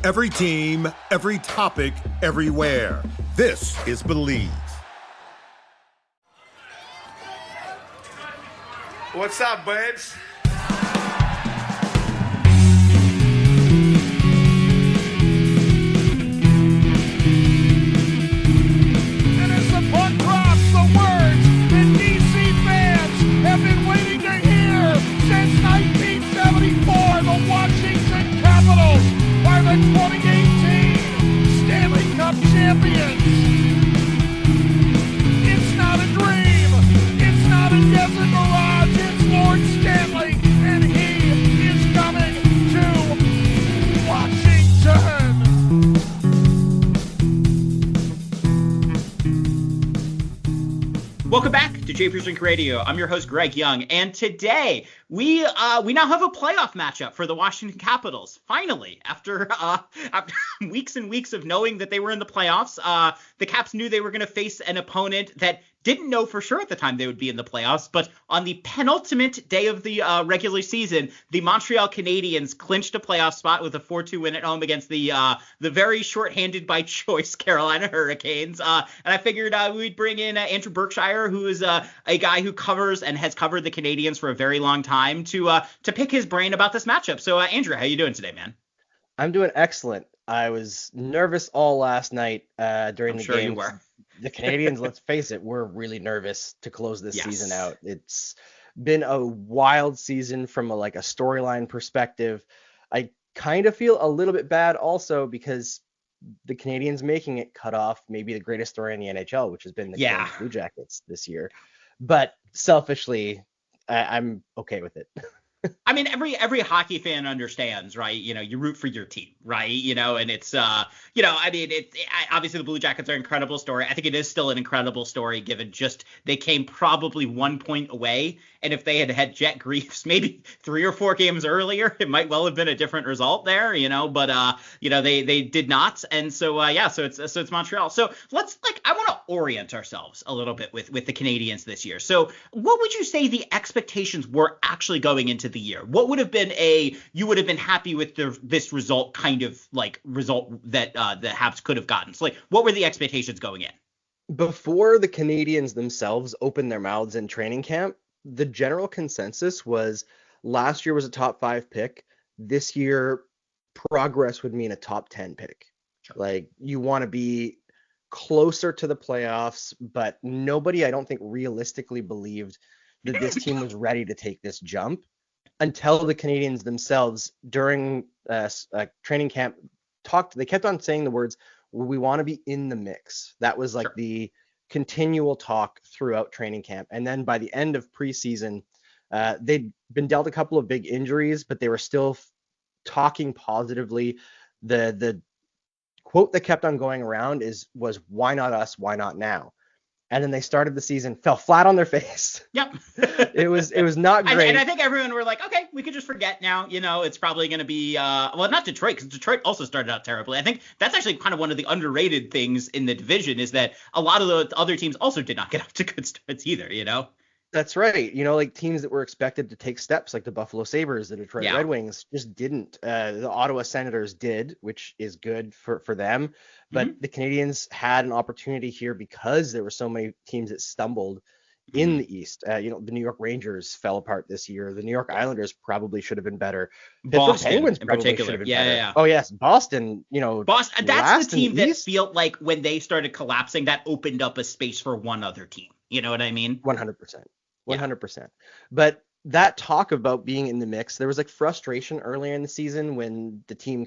Every team, every topic, everywhere. This is Believe. What's up, babes? And as the puck drops, the words that DC fans have been waiting to hear since 1974, the Washington Capitals are the 2018 Stanley Cup champions. It's not a dream. It's not a desert mirage. It's Lord Stanley, and he is coming to Washington. Welcome back to Japers Rink Radio. I'm your host, Greg Young, and today we now have a playoff matchup for the Washington Capitals. Finally, after weeks and weeks of knowing that they were in the playoffs, the Caps knew they were going to face an opponent that didn't know for sure at the time they would be in the playoffs, but on the penultimate day of the regular season, the Montreal Canadiens clinched a playoff spot with a 4-2 win at home against the very shorthanded by choice Carolina Hurricanes. And I figured we'd bring in Andrew Berkshire, who is a guy who covers and has covered the Canadiens for a very long time, to pick his brain about this matchup. So Andrew, how you doing today, man? I'm doing excellent. I was nervous all last night during the game. You were. The Canadiens, let's face it, we're really nervous to close this season out. It's been a wild season from a storyline perspective. I kind of feel a little bit bad also because the Canadiens making it cut off maybe the greatest story in the NHL, which has been the Canadiens Blue Jackets this year. But selfishly, I'm okay with it. I mean, every hockey fan understands, right? You know, you root for your team, right? You know, and it's, obviously the Blue Jackets are an incredible story. I think it is still an incredible story given just they came probably 1 point away. And if they had had Jet Griefs maybe 3 or 4 games earlier, it might well have been a different result there, but they did not. And so it's Montreal. So let's I want to orient ourselves a little bit with the Canadiens this year. So what would you say the expectations were actually going into the year? What would have been you would have been happy with this result kind of result that the Habs could have gotten? So what were the expectations going in? Before the Canadiens themselves opened their mouths in training camp, the general consensus was last year was a top 5 pick. This year, progress would mean a top 10 pick. Sure. You want to be closer to the playoffs, but nobody, I don't think, realistically believed that this team was ready to take this jump until the Canadiens themselves during training camp they kept on saying the words, we want to be in the mix. That was Sure. the continual talk throughout training camp. And then by the end of preseason, they'd been dealt a couple of big injuries, but they were still talking positively. The quote that kept on going around was why not us? Why not now? And then they started the season, fell flat on their face. Yep. It was not great. And I think everyone were like, okay, we could just forget now. You know, it's probably going to be, not Detroit, because Detroit also started out terribly. I think that's actually kind of one of the underrated things in the division is that a lot of the other teams also did not get up to good starts either, you know? That's right. Teams that were expected to take steps like the Buffalo Sabres, the Detroit Red Wings just didn't. The Ottawa Senators did, which is good for them. But the Canadiens had an opportunity here because there were so many teams that stumbled in the East. The New York Rangers fell apart this year. The New York Islanders probably should have been better. Boston Penguins in probably particular. should have been Yeah, better. yeah. Oh, yes. Boston, Boston, that's the team that East? felt like when they started collapsing, that opened up a space for one other team. You know what I mean? 100%. 100%. But that talk about being in the mix, there was frustration earlier in the season when the team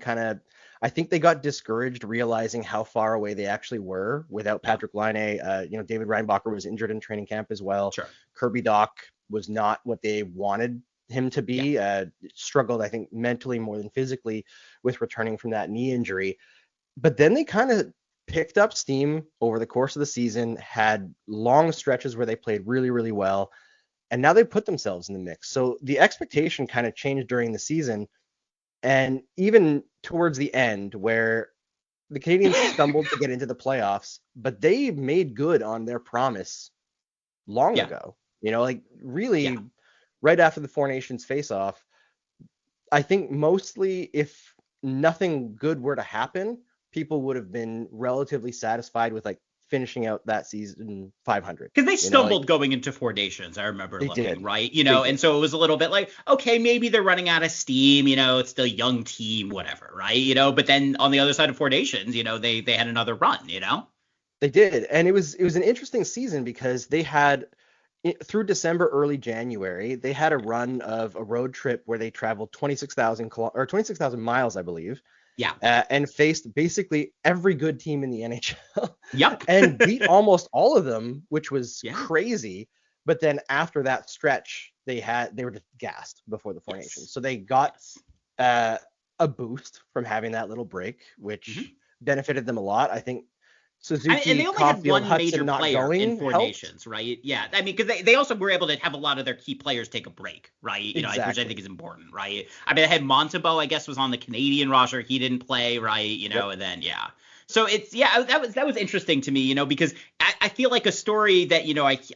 I think they got discouraged realizing how far away they actually were without Patrick Laine. David Reinbacher was injured in training camp as well. Sure. Kirby Dach was not what they wanted him to be. Struggled, I think, mentally more than physically with returning from that knee injury. But then they kind of picked up steam over the course of the season, had long stretches where they played really, really well. And now they put themselves in the mix. So the expectation kind of changed during the season. And even towards the end, where the Canadiens stumbled to get into the playoffs, but they made good on their promise long ago. Right after the Four Nations face-off, I think mostly if nothing good were to happen, people would have been relatively satisfied with like finishing out that season 500. Because they stumbled going into 4 nations, I remember looking, did. right? And so it was a little bit like, okay, maybe they're running out of steam, it's still a young team, whatever, right? But then on the other side of 4 nations, they had another run, They did. And it was an interesting season because they had, through December, early January, they had a run of a road trip where they traveled 26,000 miles, I believe. Yeah. And faced basically every good team in the NHL. Yep. And beat almost all of them, which was crazy. But then after that stretch, they were just gassed before the 4 nations. So they got a boost from having that little break, which benefited them a lot. I think Suzuki, and they only Caulfield, had one Hudson major not player going in 4 helped. nations, right? Yeah, I mean, because they also were able to have a lot of their key players take a break, right? Which I think is important, right? I mean, I had Montebo, I guess, was on the Canadian roster. He didn't play, right? And then, So that was interesting to me, because I feel like a story that,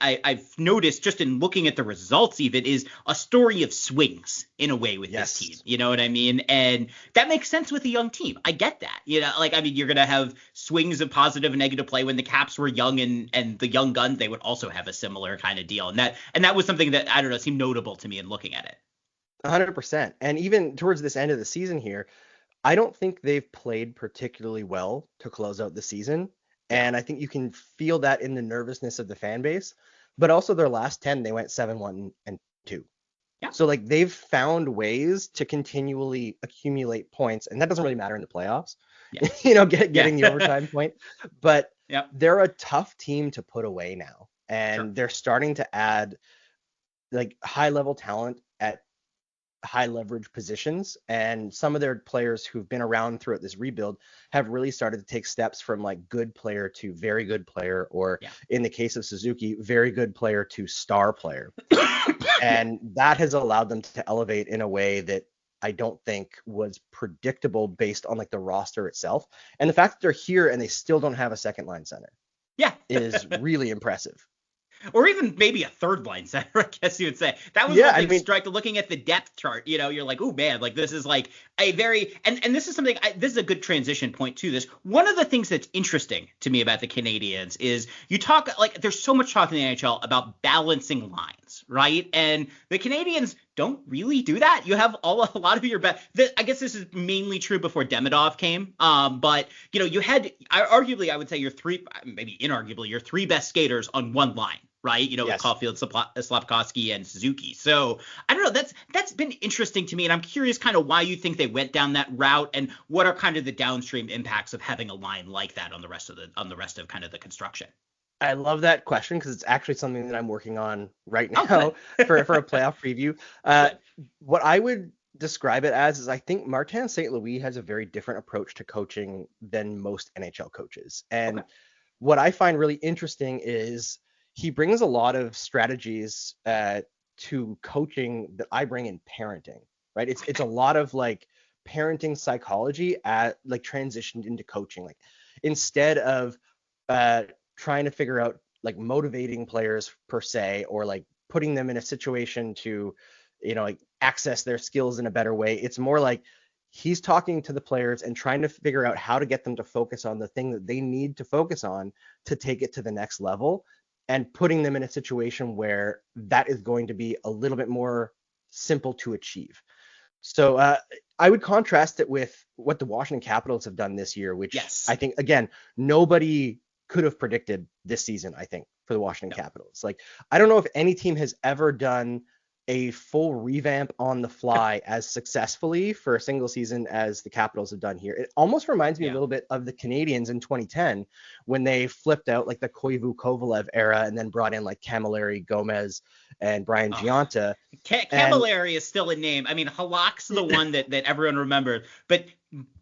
I've noticed just in looking at the results even is a story of swings in a way with this team. You know what I mean? And that makes sense with a young team. I get that. You're going to have swings of positive and negative play. When the Caps were young and the young guns, they would also have a similar kind of deal. And that was something that, I don't know, seemed notable to me in looking at it. 100%. And even towards this end of the season here, I don't think they've played particularly well to close out the season. And I think you can feel that in the nervousness of the fan base. But also their last 10, they went 7-1-2. Yeah. So like they've found ways to continually accumulate points. And that doesn't really matter in the playoffs, getting the overtime point. But they're a tough team to put away now. And they're starting to add like high level talent at high leverage positions, and some of their players who've been around throughout this rebuild have really started to take steps from like good player to very good player, or in the case of Suzuki, very good player to star player. And that has allowed them to elevate in a way that I don't think was predictable based on like the roster itself. And the fact that they're here and they still don't have a second line center is really impressive. Or even maybe a third line center, I guess you would say. That was one thing, Strike, looking at the depth chart, you're like, oh man, like this is like a very, and this is something, this is a good transition point to this. One of the things that's interesting to me about the Canadiens is you talk, like there's so much talk in the NHL about balancing lines, right? And the Canadiens don't really do that. You have a lot of your best, I guess this is mainly true before Demidov came, but you had, arguably, I would say your three, maybe inarguably, your 3 best skaters on one line. Right, with Caulfield, Slafkovsky, and Suzuki. So I don't know. That's been interesting to me, and I'm curious kind of why you think they went down that route, and what are kind of the downstream impacts of having a line like that on the rest of kind of the construction. I love that question because it's actually something that I'm working on right now for a playoff preview. What I would describe it as is I think Martin St. Louis has a very different approach to coaching than most NHL coaches, and what I find really interesting is he brings a lot of strategies to coaching that I bring in parenting, right? It's a lot of like parenting psychology like transitioned into coaching. Like instead of trying to figure out like motivating players per se, or like putting them in a situation to, like access their skills in a better way, it's more like he's talking to the players and trying to figure out how to get them to focus on the thing that they need to focus on to take it to the next level, and putting them in a situation where that is going to be a little bit more simple to achieve. So I would contrast it with what the Washington Capitals have done this year, which I think, again, nobody could have predicted this season, I think, for the Washington Capitals. Like, I don't know if any team has ever done a full revamp on the fly as successfully for a single season as the Capitals have done here. It almost reminds me a little bit of the Canadiens in 2010 when they flipped out like the Koivu-Kovalev era and then brought in like Camilleri, Gomez, and Brian Gionta. Camilleri is still a name. I mean, Halak's the one that everyone remembers, but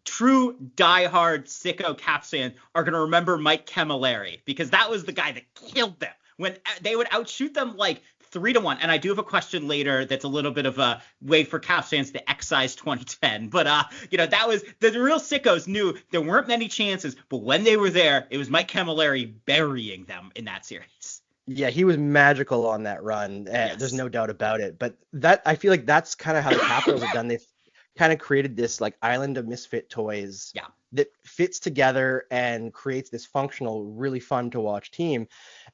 true diehard sicko Caps fan are going to remember Mike Camilleri because that was the guy that killed them when they would outshoot them like 3-1. And I do have a question later that's a little bit of a way for Caps fans to excise 2010. But, that was the real sickos knew there weren't many chances. But when they were there, it was Mike Camilleri burying them in that series. Yeah, he was magical on that run. There's no doubt about it. But that I feel like that's kind of how the Capitals have done. They've kind of created this like island of misfit toys Yeah. that fits together and creates this functional, really fun to watch team.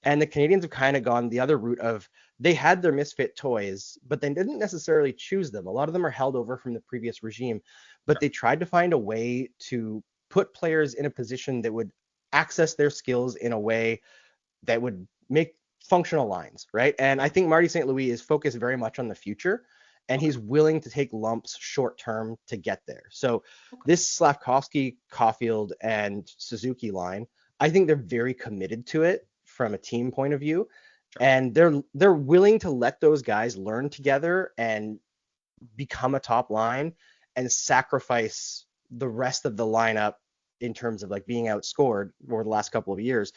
And the Canadiens have kind of gone the other route of they had their misfit toys, but they didn't necessarily choose them. A lot of them are held over from the previous regime, but they tried to find a way to put players in a position that would access their skills in a way that would make functional lines, right? And I think Marty St. Louis is focused very much on the future, and he's willing to take lumps short term to get there. So this Slavkovsky, Caulfield, and Suzuki line, I think they're very committed to it from a team point of view, and they're willing to let those guys learn together and become a top line and sacrifice the rest of the lineup in terms of like being outscored over the last couple of years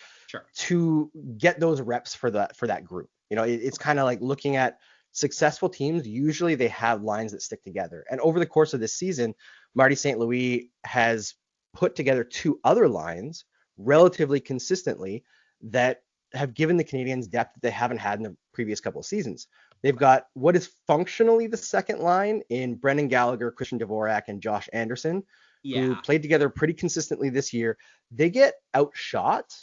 to get those reps for that group. You know, it's kind of like looking at successful teams. Usually they have lines that stick together. And over the course of this season, Marty St. Louis has put together 2 other lines relatively consistently that have given the Canadiens depth that they haven't had in the previous couple of seasons. They've got what is functionally the second line in Brendan Gallagher, Christian Dvorak, and Josh Anderson, who played together pretty consistently this year. They get outshot,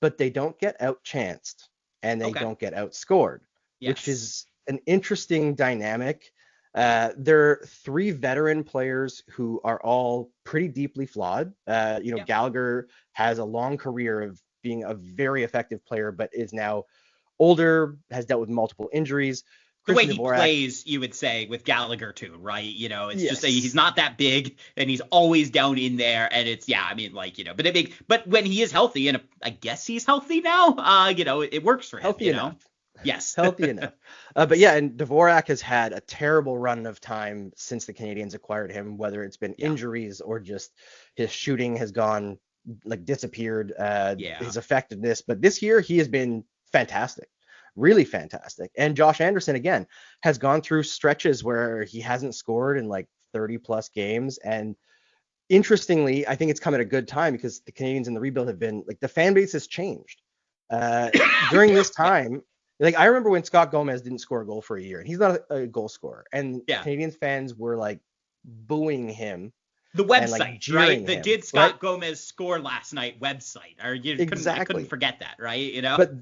but they don't get outchanced, and they don't get outscored, which is an interesting dynamic. They're 3 veteran players who are all pretty deeply flawed. Gallagher has a long career of being a very effective player, but is now older, has dealt with multiple injuries. The way he plays, you would say, with Gallagher too, right? You know, it's just he's not that big, and he's always down in there, and it's but when he is healthy, and I guess he's healthy now, it works for him. Healthy enough. Yes. Healthy enough. And Dvorak has had a terrible run of time since the Canadiens acquired him, whether it's been injuries or just his shooting has gone disappeared, his effectiveness. But this year he has been fantastic. Really fantastic. And Josh Anderson, again, has gone through stretches where he hasn't scored in 30 plus games. And interestingly, I think it's come at a good time because the Canadiens in the rebuild have been the fan base has changed during this time. I remember when Scott Gomez didn't score a goal for a year, and he's not a goal scorer. And Canadiens fans were booing him. The website, right? The Did Scott Gomez Score Last Night website. I couldn't forget that, right? You know. But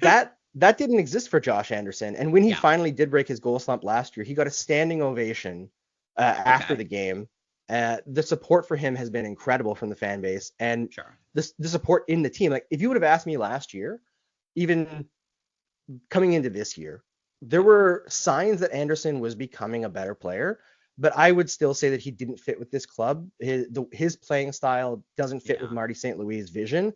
that didn't exist for Josh Anderson. And when he finally did break his goal slump last year, he got a standing ovation after the game. The support for him has been incredible from the fan base, and the support in the team. If you would have asked me last year, even coming into this year, there were signs that Anderson was becoming a better player, but I would still say that he didn't fit with this club. His playing style doesn't fit with Marty St. Louis' vision.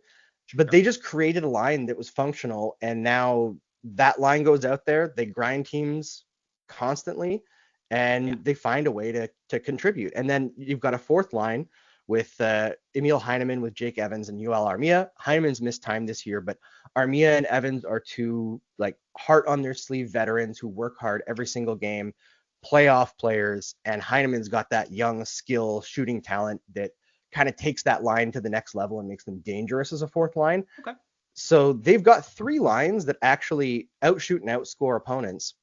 But they just created a line that was functional, and now that line goes out there. They grind teams constantly, and they find a way to contribute. And then you've got a fourth line with Emil Heineman, with Jake Evans, and Yoel Armia. Heineman's missed time this year, but Armia and Evans are 2 heart on their sleeve veterans who work hard every single game, playoff players. And Heineman's got that young skill shooting talent that kind of takes that line to the next level and makes them dangerous as a fourth line. Okay. So they've got 3 lines that actually outshoot and outscore opponents,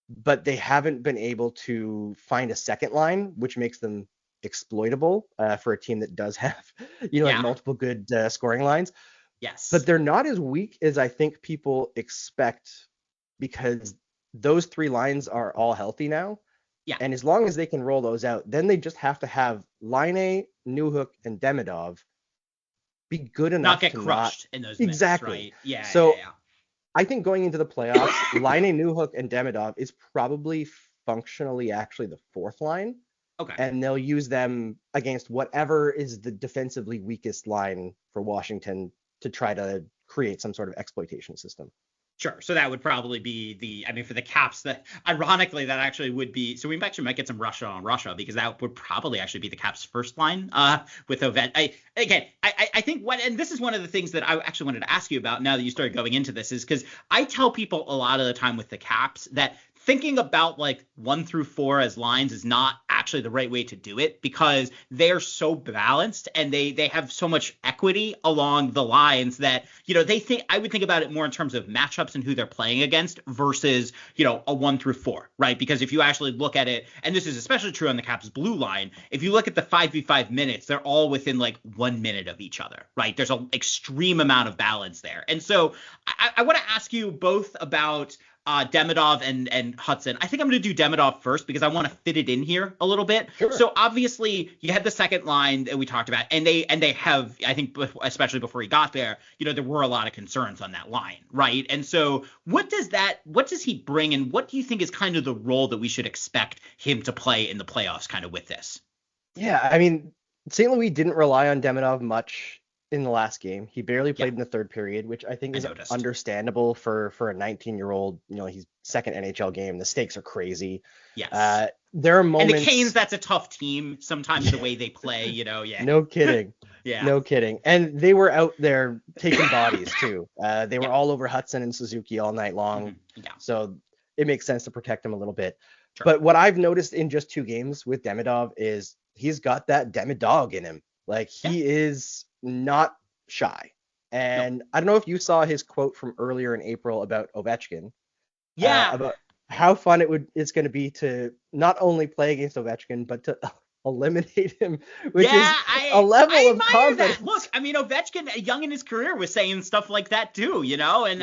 but they haven't been able to find a second line, which makes them exploitable for a team that does have, multiple good scoring lines. Yes. But they're not as weak as I think people expect, because those 3 lines are all healthy now. Yeah. And as long as they can roll those out, then they just have to have Laine, Newhook, and Demidov be good enough not get to crushed in those minutes, exactly. Right? Yeah. So I think going into the playoffs, Laine, Newhook, and Demidov is probably functionally actually the fourth line. Okay. And they'll use them against whatever is the defensively weakest line for Washington to try to create some sort of exploitation system. Sure. So that would probably be for the Caps, that ironically that actually would be, so we actually might get some Russia on Russia, because that would probably actually be the Caps' first line with Ovechkin. I think and this is one of the things that I actually wanted to ask you about now that you started going into this, is because I tell people a lot of the time with the Caps that thinking about like 1 through 4 as lines is not actually the right way to do it, because they're so balanced and they have so much equity along the lines that, I would think about it more in terms of matchups and who they're playing against versus, a 1 through 4, right? Because if you actually look at it, and this is especially true on the Caps blue line, if you look at the 5v5 minutes, they're all within like 1 minute of each other, right? There's an extreme amount of balance there. And so I want to ask you both about Demidov and Hudson. I think I'm going to do Demidov first because I want to fit it in here a little bit. Sure. So obviously you had the second line that we talked about, and they have, I think, especially before he got there, there were a lot of concerns on that line, right? And so what does he bring, and what do you think is kind of the role that we should expect him to play in the playoffs kind of with this? Yeah, I mean, St. Louis didn't rely on Demidov much in the last game. He barely played in the third period, which I think is understandable for a 19-year-old. His second NHL game. The stakes are crazy. Yes. There are moments. And the Canes, that's a tough team. Sometimes the way they play, Yeah. No kidding. Yeah. No kidding. And they were out there taking bodies too. They were all over Hudson and Suzuki all night long. Mm-hmm. Yeah. So it makes sense to protect them a little bit. Sure. But what I've noticed in just 2 games with Demidov is he's got that Demidog in him. Like he is not shy. And I don't know if you saw his quote from earlier in April about Ovechkin. Yeah. About how fun it's going to be to not only play against Ovechkin, but to eliminate him, which is a level of confidence. That. Look, I mean, Ovechkin, young in his career, was saying stuff like that too, And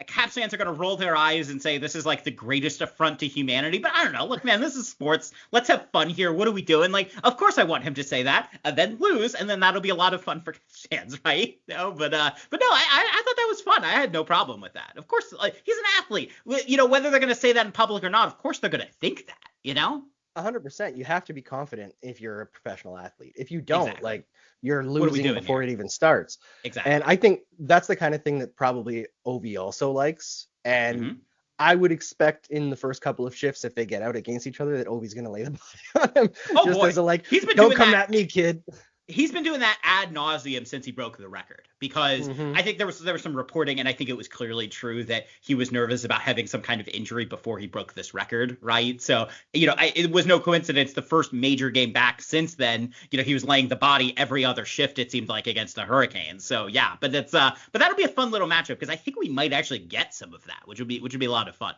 Caps fans are going to roll their eyes and say this is like the greatest affront to humanity. But I don't know. Look, man, this is sports. Let's have fun here. What are we doing? Like, of course I want him to say that and then lose, and then that'll be a lot of fun for Caps fans, right? But no, I thought that was fun. I had no problem with that. Of course, like, he's an athlete. Whether they're going to say that in public or not, of course they're going to think that, 100%. You have to be confident if you're a professional athlete. If you don't, you're losing before it even starts. Exactly. And I think that's the kind of thing that probably Ovi also likes. And I would expect in the first couple of shifts, if they get out against each other, that Ovi's going to lay the body on him. He's been don't doing come that. at me, kid. He's been doing that ad nauseum since he broke the record, because I think there was some reporting, and I think it was clearly true, that he was nervous about having some kind of injury before he broke this record, right? So, it was no coincidence the first major game back since then, he was laying the body every other shift, it seemed like, against the Hurricanes. So, yeah, but that'll be a fun little matchup, because I think we might actually get some of that, which would be a lot of fun.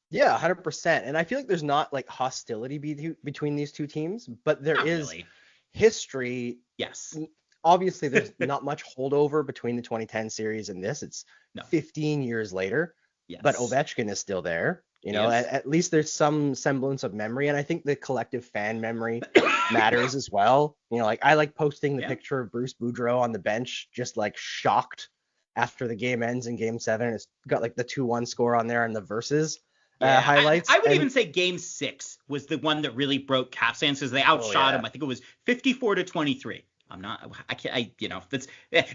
Yeah, 100%. And I feel like there's not like hostility between these two teams, but there is really. History. Yes. Obviously, there's not much holdover between the 2010 series and this. It's 15 years later. Yes. But Ovechkin is still there. At least there's some semblance of memory. And I think the collective fan memory matters as well. I like posting the picture of Bruce Boudreau on the bench, just like shocked after the game ends in Game 7. It's got like the 2-1 score on there and the verses. Highlights. I would even say Game 6 was the one that really broke Caps fans, because they outshot him. I think it was 54-23.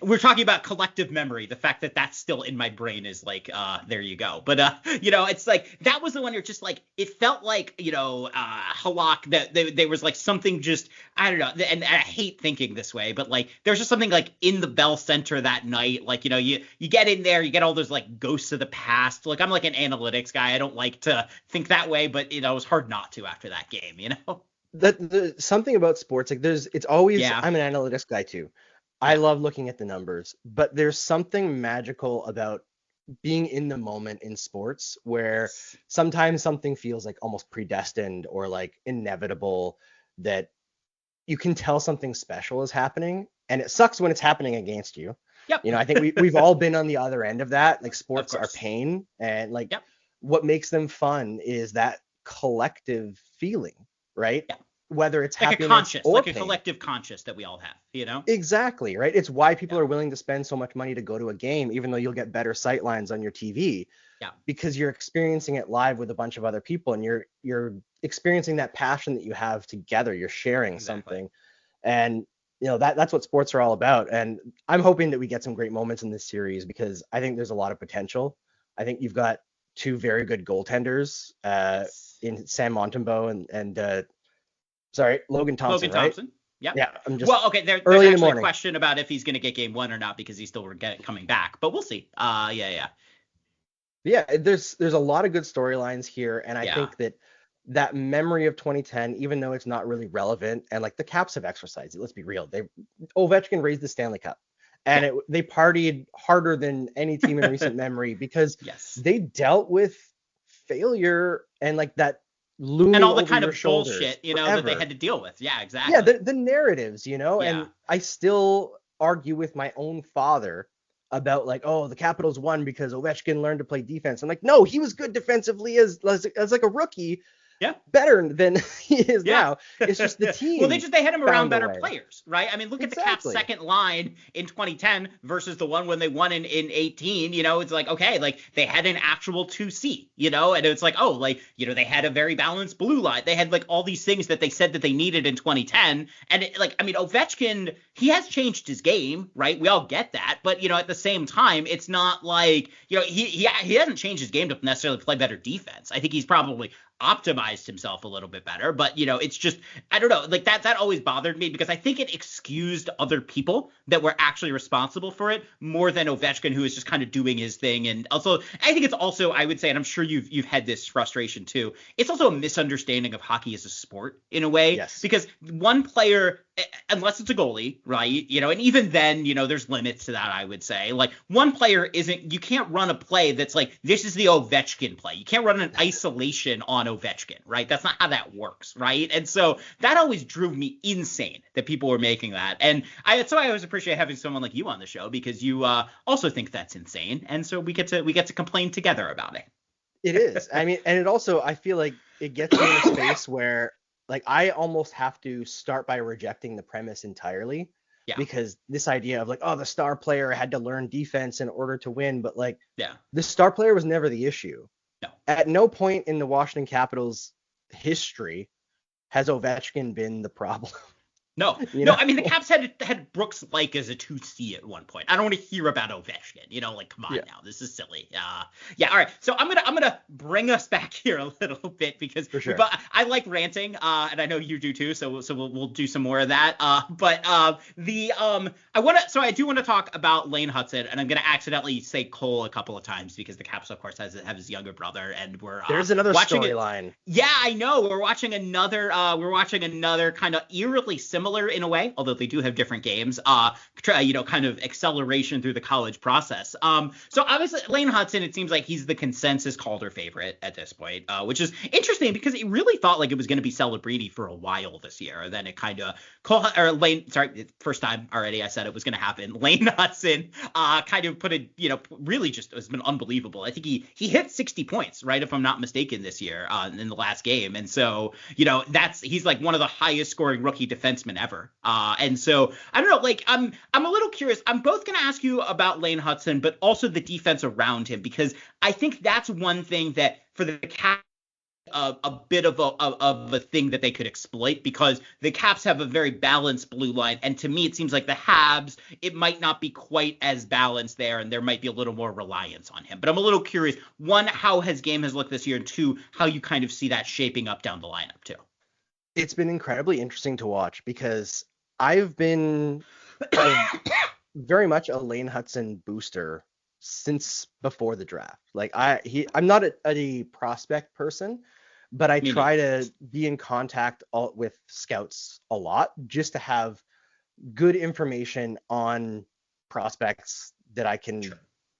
We're talking about collective memory. The fact that that's still in my brain is like, there you go. But, it's like, that was the one you're just like, it felt like, Halak, that there was like something just, I don't know. And I hate thinking this way, but like, there's just something like in the Bell Center that night. Like, you get in there, you get all those like ghosts of the past. Like, I'm like an analytics guy. I don't like to think that way, but, it was hard not to after that game, The something about sports, like it's always, I'm an analytics guy too. I love looking at the numbers, but there's something magical about being in the moment in sports where sometimes something feels like almost predestined or like inevitable, that you can tell something special is happening, and it sucks when it's happening against you. Yep. I think we've all been on the other end of that. Like, sports are pain, and like what makes them fun is that collective feeling, right? Yeah. Whether it's like happiness a conscious, or like pain. a collective conscious that we all have, Exactly, right? It's why people are willing to spend so much money to go to a game, even though you'll get better sight lines on your TV. Yeah. Because you're experiencing it live with a bunch of other people, and you're experiencing that passion that you have together. You're sharing something, and that's what sports are all about. And I'm hoping that we get some great moments in this series, because I think there's a lot of potential. I think you've got 2 very good goaltenders in Sam Montembeault and Logan Thompson. Logan Thompson. Yep. Yeah. There's actually a question about if he's going to get Game 1 or not, because he's still coming back, but we'll see. Yeah. Yeah, there's a lot of good storylines here, and I Yeah. think that memory of 2010, even though it's not really relevant, and like the Caps have exercised it. Let's be real. Ovechkin raised the Stanley Cup, and they partied harder than any team in recent memory because Yes. they dealt with failure and like that And looming all the over kind your of shoulders bullshit, that they forever. had to deal with. Yeah, exactly. Yeah, the narratives, Yeah. and I still argue with my own father about like, oh, the Capitals won because Ovechkin learned to play defense. I'm like, no, he was good defensively as like a rookie, Yeah. better than he is Yeah. now. It's just the team. Well, they had him around found a better way. players, right? I mean, look at the Caps' Exactly. second line in 2010 versus the one when they won in 18. It's like, okay, like they had an actual 2C, and it's like, oh, like, they had a very balanced blue line. They had like all these things that they said that they needed in 2010. And Ovechkin, he has changed his game, right? We all get that. But, at the same time, it's not like, he hasn't changed his game to necessarily play better defense. I think he's probably optimized himself a little bit better, but it's just, I don't know, like that always bothered me because I think it excused other people that were actually responsible for it more than Ovechkin, who is just kind of doing his thing. And also, I think it's also, I would say, and I'm sure you've had this frustration too, it's also a misunderstanding of hockey as a sport in a way. Yes. Because one player, unless it's a goalie, right, and even then, there's limits to that, I would say. Like one player you can't run a play that's like, this is the Ovechkin play. You can't run an isolation on Ovechkin, right? That's not how that works, right? And so that always drove me insane that people were making that. And so I always appreciate having someone like you on the show because you also think that's insane. And so we get to complain together about it. It is. I mean, and it also, I feel like it gets me in a space where like I almost have to start by rejecting the premise entirely. Yeah. Because this idea of like, oh, the star player had to learn defense in order to win, but like, yeah, the star player was never the issue. No. At no point in the Washington Capitals history has Ovechkin been the problem. No, I mean, the Caps had Brooks like as a 2C at one point. I don't want to hear about Ovechkin. Like, come on now, this is silly. Yeah, all right. So I'm gonna bring us back here a little bit because For sure. I like ranting, and I know you do too. So we'll do some more of that. But I do want to talk about Lane Hutson, and I'm gonna accidentally say Cole a couple of times because the Caps, of course, have his younger brother, and there's another watching storyline. Yeah, I know. We're watching another kind of eerily similar in a way, although they do have different games, kind of acceleration through the college process. So obviously Lane Hutson, it seems like he's the consensus Calder favorite at this point, which is interesting because it really thought like it was going to be Celebrini for a while this year. And then it kind of first time already I said it was going to happen. Lane Hutson kind of put it, really just has been unbelievable. I think he hit 60 points, right, if I'm not mistaken, this year in the last game. And so, he's like one of the highest scoring rookie defensemen ever. And so I don't know, like I'm a little curious. I'm both going to ask you about Lane Hutson, but also the defense around him, because I think that's one thing that for the Caps, a bit of a thing that they could exploit, because the Caps have a very balanced blue line, and to me it seems like the Habs, it might not be quite as balanced there, and there might be a little more reliance on him. But I'm a little curious, one, how his game has looked this year, and two, how you kind of see that shaping up down the lineup too. It's been incredibly interesting to watch because I've been very much a Lane Hutson booster since before the draft. Like I'm not a prospect person, but I try to be in contact with scouts a lot just to have good information on prospects that I can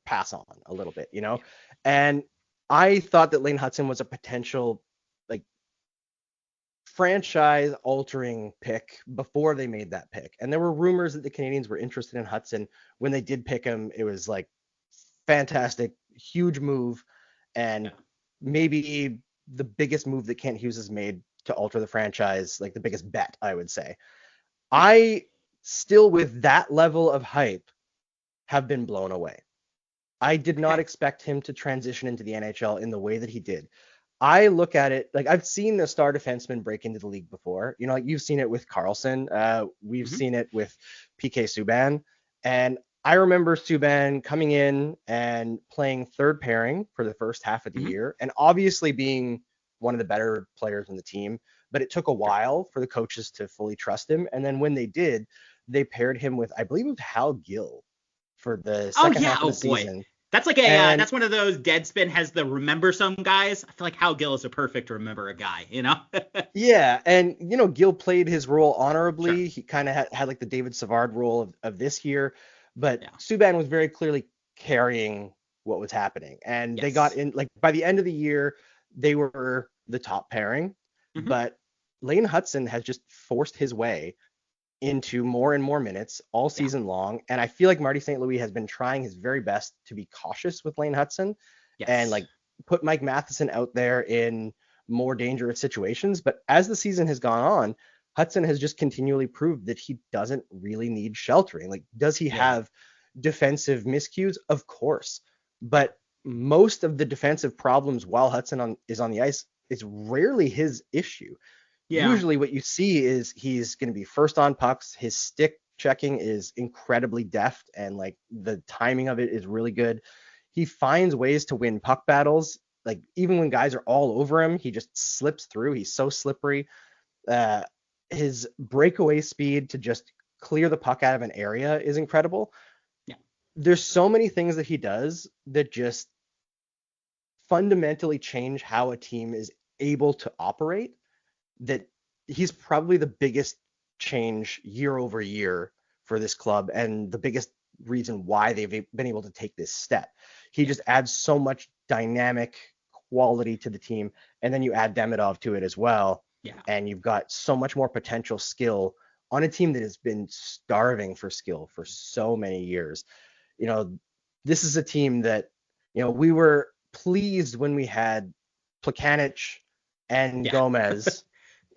pass on a little bit, And I thought that Lane Hutson was a potential like franchise altering pick before they made that pick. And there were rumors that the Canadiens were interested in Hutson. When they did pick him, it was like fantastic, huge move, and maybe the biggest move that Kent Hughes has made to alter the franchise, like the biggest bet, I would say. I still, with that level of hype, have been blown away. I did not expect him to transition into the NHL in the way that he did. I look at it like I've seen the star defenseman break into the league before. Like you've seen it with Carlson. We've seen it with PK Subban. And I remember Subban coming in and playing third pairing for the first half of the year, and obviously being one of the better players on the team. But it took a while for the coaches to fully trust him. And then when they did, they paired him with, I believe, with Hal Gill for the second half of the season. That's like that's one of those Deadspin has the remember some guys. I feel like Hal Gill is a perfect remember a guy, you know? Yeah, and Gil played his role Sure. honorably. He kind of had like the David Savard role of this year, but Yeah. Subban was very clearly carrying what was happening. And they got Yes. in, like, by the end of the year, they were the top pairing, Hmm. but Lane Hudson has just forced his way into more and more minutes all Yeah. season long. And I feel like Marty St. Louis has been trying his very best to be cautious with Lane Hudson and Yes. like put Mike Matheson out there in more dangerous situations. But as the season has gone on, Hudson has just continually proved that he doesn't really need sheltering. Like, does he Yeah. have defensive miscues? Of course. Yeah. But most of the defensive problems while is on the ice is rarely his issue. Yeah. Usually what you see is he's going to be first on pucks. His stick checking is incredibly deft and like the timing of it is really good. He finds ways to win puck battles. Like even when guys are all over him, he just slips through. He's so slippery. Uh, his breakaway speed to just clear the puck out of an area is incredible. Yeah. There's so many things that he does that just fundamentally change how a team is able to operate, that he's probably the biggest change year over year for this club and the biggest reason why they've been able to take this step. He Yeah. just adds so much dynamic quality to the team, and then you add Demidov to it as well, Yeah. and you've got so much more potential skill on a team that has been starving for skill for so many years. You know, this is a team that, we were pleased when we had Plekanec and Yeah. Gomez.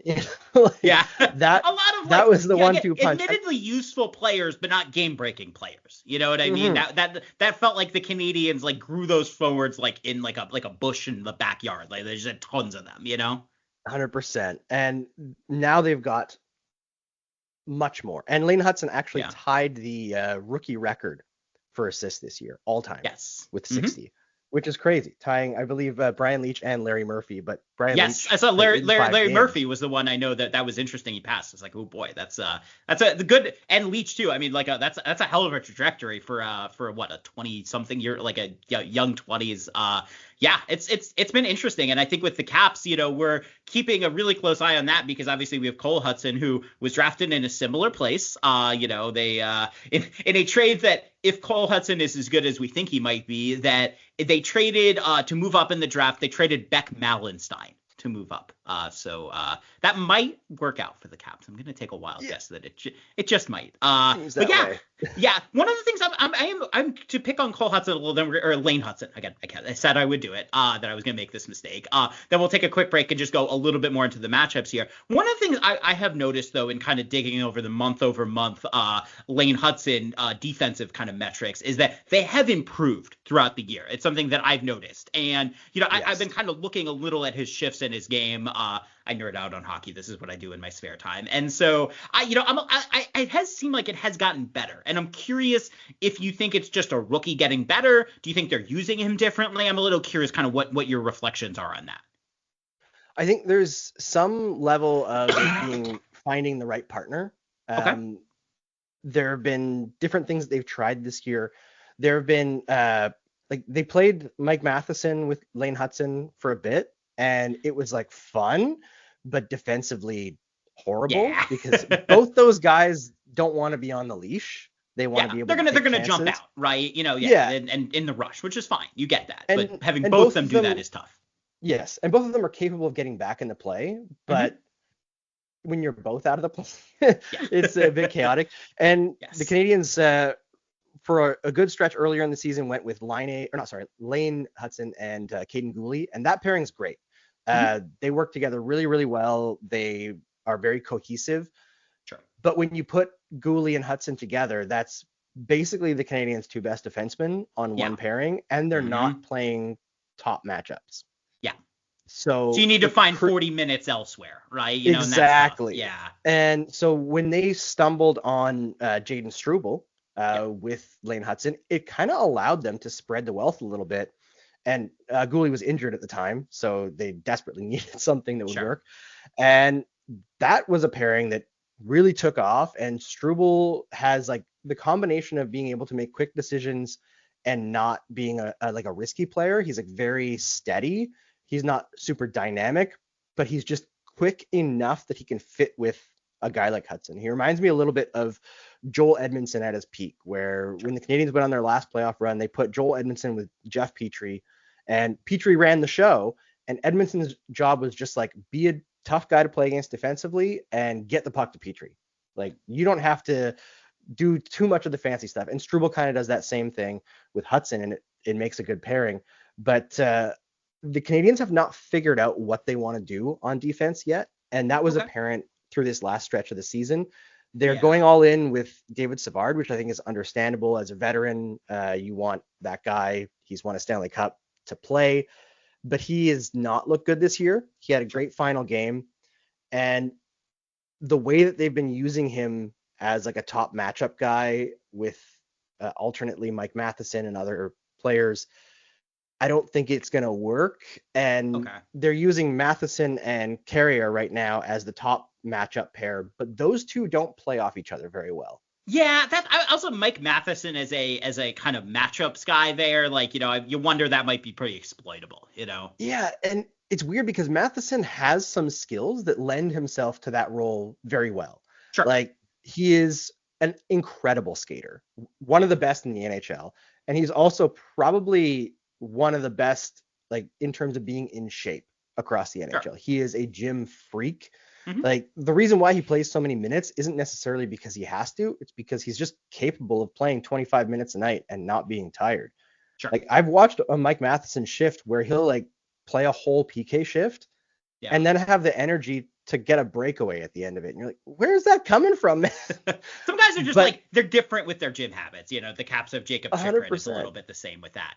Like, Yeah. that A lot of that like, was the yeah, 1-2 punch. admittedly useful players, but not game breaking players. You know what I mean? Mhm. That felt like the Canadiens like grew those forwards like in like a bush in the backyard. Like there's just tons of them, you know? 100%. And now they've got much more. And Lane Hudson actually Yeah. tied the rookie record for assists this year, all time, Yes. with Mhm. 60, which is crazy. Tying, I believe, Brian Leach and Larry Murphy. But Brian Yes, Leach I saw played 85 Larry games. Murphy was the one I know that was interesting. He passed. It's like, oh boy, that's the good, and Leach too. I mean, like that's a hell of a trajectory for what, a 20 something year, like a young 20s. Yeah, it's been interesting, and I think with the Caps, we're keeping a really close eye on that because obviously we have Cole Hudson, who was drafted in a similar place. They in a trade that, if Cole Hudson is as good as we think he might be, that they traded to move up in the draft. They traded Beck Malenstein to move up. So that might work out for the Caps. I'm going to take a wild guess that it just might. Seems But that yeah, way. yeah. One of the things I'm to pick on Cole Hudson a little, then or Lane Hudson again. I said I would do it. That I was going to make this mistake. Then we'll take a quick break and just go a little bit more into the matchups here. One of the things I have noticed though, in kind of digging over the month over month Lane Hudson defensive kind of metrics, is that they have improved throughout the year. It's something that I've noticed, and I've been kind of looking a little at his shifts in his game. I nerd out on hockey. This is what I do in my spare time, and so it has seemed like it has gotten better. And I'm curious if you think it's just a rookie getting better. Do you think they're using him differently? I'm a little curious, kind of what your reflections are on that. I think there's some level of finding the right partner. Okay. There have been different things they've tried this year. There have been like they played Mike Matheson with Lane Hudson for a bit, and it was like fun, but defensively horrible Yeah. because both those guys don't want to be on the leash. They want to be able they're to they're take gonna jump chances. out, right? Yeah. And in the rush, which is fine. You get that. And- But having and both both them of do them- that is tough. Yes, and both of them are capable of getting back into play, but when you're both out of the play, it's a bit chaotic. And Yes. the Canadiens, for a good stretch earlier in the season, went with Lane Hudson and Caden Gooley, and that pairing's great. They work together really, really well. They are very cohesive. Sure. But when you put Gooley and Hudson together, that's basically the Canadiens' two best defensemen on one pairing, and they're not playing top matchups. Yeah. So you need to find 40 minutes elsewhere, right? Exactly. And that's tough. And so when they stumbled on Jaden Struble with Lane Hudson, it kind of allowed them to spread the wealth a little bit. And Gooley was injured at the time, so they desperately needed something that would work. And that was a pairing that really took off. And Struble has like the combination of being able to make quick decisions and not being a risky player. He's like very steady. He's not super dynamic, but he's just quick enough that he can fit with a guy like Hudson. He reminds me a little bit of Joel Edmondson at his peak, where when the Canadiens went on their last playoff run, they put Joel Edmondson with Jeff Petrie, and Petrie ran the show, and Edmondson's job was just like be a tough guy to play against defensively and get the puck to Petrie. Like, you don't have to do too much of the fancy stuff. And Struble kind of does that same thing with Hudson, and it makes a good pairing. But the Canadiens have not figured out what they want to do on defense yet, and that was apparent through this last stretch of the season. They're going all in with David Savard, which I think is understandable. As a veteran, you want that guy. He's won a Stanley Cup to play, but he has not looked good this year. He had a great final game, and the way that they've been using him as like a top matchup guy with alternately Mike Matheson and other players, I don't think it's going to work. And they're using Matheson and Carrier right now as the top matchup pair, but those two don't play off each other very well. Yeah, I also Mike Matheson as a kind of matchups guy there. Like, you wonder that might be pretty exploitable, Yeah, and it's weird because Matheson has some skills that lend himself to that role very well. Sure. Like, he is an incredible skater, one of the best in the NHL, and he's also probably one of the best, like, in terms of being in shape across the NHL. Sure. He is a gym freak. Mm-hmm. Like, the reason why he plays so many minutes isn't necessarily because he has to. It's because he's just capable of playing 25 minutes a night and not being tired. Sure. Like, I've watched a Mike Matheson shift where he'll like play a whole PK shift and then have the energy to get a breakaway at the end of it. And you're like, where's that coming from? Some guys are just like, they're different with their gym habits. The Caps of Jacob Chychrun is a little bit the same with that,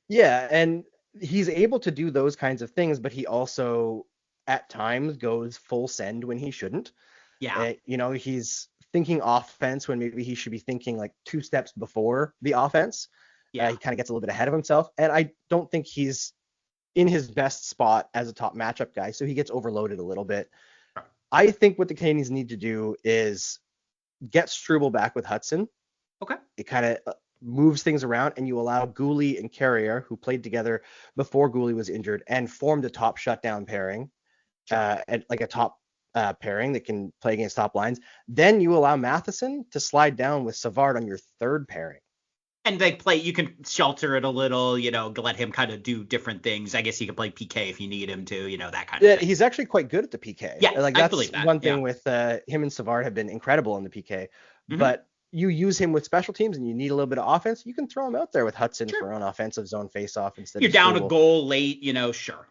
Yeah, and he's able to do those kinds of things, but he also at times goes full send when he shouldn't. Yeah. He's thinking offense when maybe he should be thinking like 2 steps before the offense. Yeah. He kind of gets a little bit ahead of himself. And I don't think he's in his best spot as a top matchup guy. So he gets overloaded a little bit. I think what the Canadiens need to do is get Struble back with Hudson. Okay. It kind of moves things around, and you allow Gooley and Carrier, who played together before Gooley was injured and formed a top shutdown pairing, and like a top pairing that can play against top lines. Then you allow Matheson to slide down with Savard on your third pairing. And you can shelter it a little, let him kind of do different things. I guess he can play PK if you need him to, that kind of thing. He's actually quite good at the PK. Yeah, like I that's believe that. One thing with him and Savard have been incredible in the PK. Mm-hmm. But you use him with special teams and you need a little bit of offense, you can throw him out there with Hudson for an offensive zone faceoff instead. You're down a goal late, sure,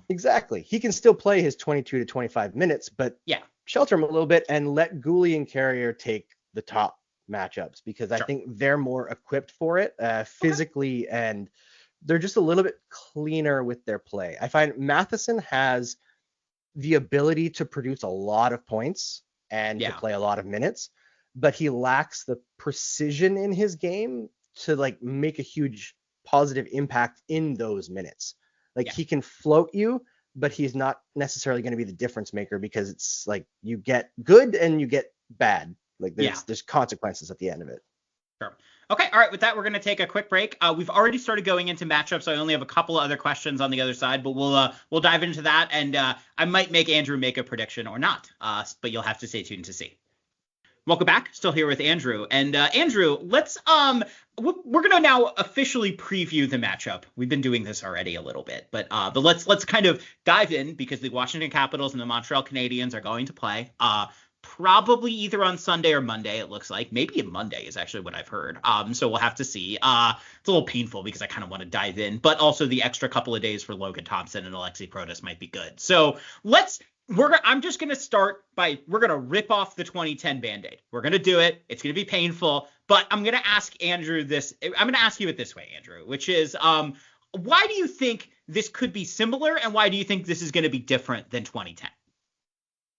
Exactly. He can still play his 22 to 25 minutes, but shelter him a little bit and let Gooley and Carrier take the top matchups, because I think they're more equipped for it physically, and they're just a little bit cleaner with their play. I find Matheson has the ability to produce a lot of points and to play a lot of minutes, but he lacks the precision in his game to like make a huge positive impact in those minutes. Like he can float you, but he's not necessarily going to be the difference maker, because it's like you get good and you get bad. Like there's consequences at the end of it. Sure. Okay. All right. With that, we're going to take a quick break. We've already started going into matchups, so I only have a couple of other questions on the other side, but we'll dive into that, and I might make Andrew make a prediction or not, but you'll have to stay tuned to see. Welcome back. Still here with Andrew. And Andrew, let's we're going to now officially preview the matchup. We've been doing this already a little bit, but let's kind of dive in, because the Washington Capitals and the Montreal Canadiens are going to play. Probably either on Sunday or Monday, it looks like. Maybe Monday is actually what I've heard. So we'll have to see. It's a little painful because I kind of want to dive in, but also the extra couple of days for Logan Thompson and Alexei Protas might be good. So I'm just going to start we're going to rip off the 2010 Band-Aid. We're going to do it. It's going to be painful, but I'm going to ask Andrew this. I'm going to ask you it this way, Andrew, which is, why do you think this could be similar, and why do you think this is going to be different than 2010?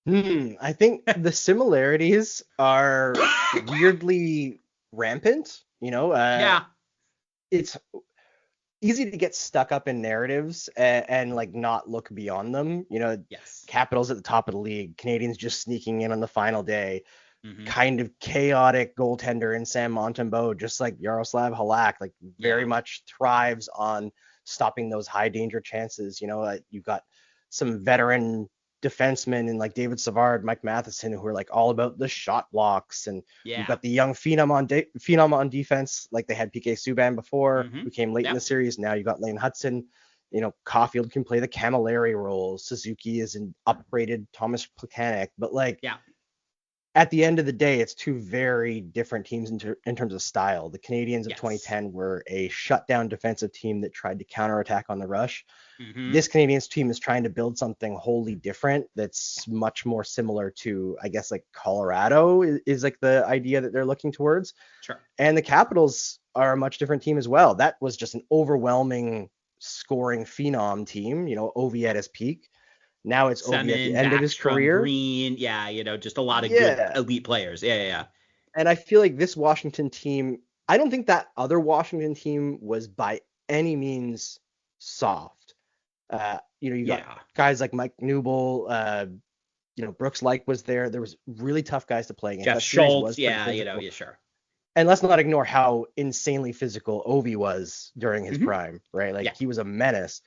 I think the similarities are weirdly rampant. It's easy to get stuck up in narratives and like not look beyond them. Capitals at the top of the league, Canadiens just sneaking in on the final day. kind of chaotic goaltender in Sam Montembeault, just like Yaroslav Halak, like very much thrives on stopping those high danger chances. You know, you've got some veteran defensemen in like David Savard, Mike Matheson, who are like all about the shot blocks, and you've got the young phenom on defense, like they had PK Subban before, who came late in the series. Now you got Lane Hudson. You know, Caulfield can play the Camilleri role. Suzuki is an upgraded Thomas Plekanec, but like, at the end of the day, it's two very different teams in terms of style. The Canadiens of 2010 were a shutdown defensive team that tried to counterattack on the rush. This Canadiens team is trying to build something wholly different that's much more similar to, I guess, like Colorado is like the idea that they're looking towards. Sure. And the Capitals are a much different team as well. That was just an overwhelming scoring phenom team, you know, Ovi at his peak. Now it's Ovi at the end of his career. Green, you know, just a lot of good elite players. Yeah. And I feel like this Washington team, I don't think that other Washington team was by any means soft. You know, you got guys like Mike Newble, you know, Brooks Laich was there. There was really tough guys to play against. Jeff Schultz, sure. And let's not ignore how insanely physical Ovi was during his prime, right? Like he was a menace.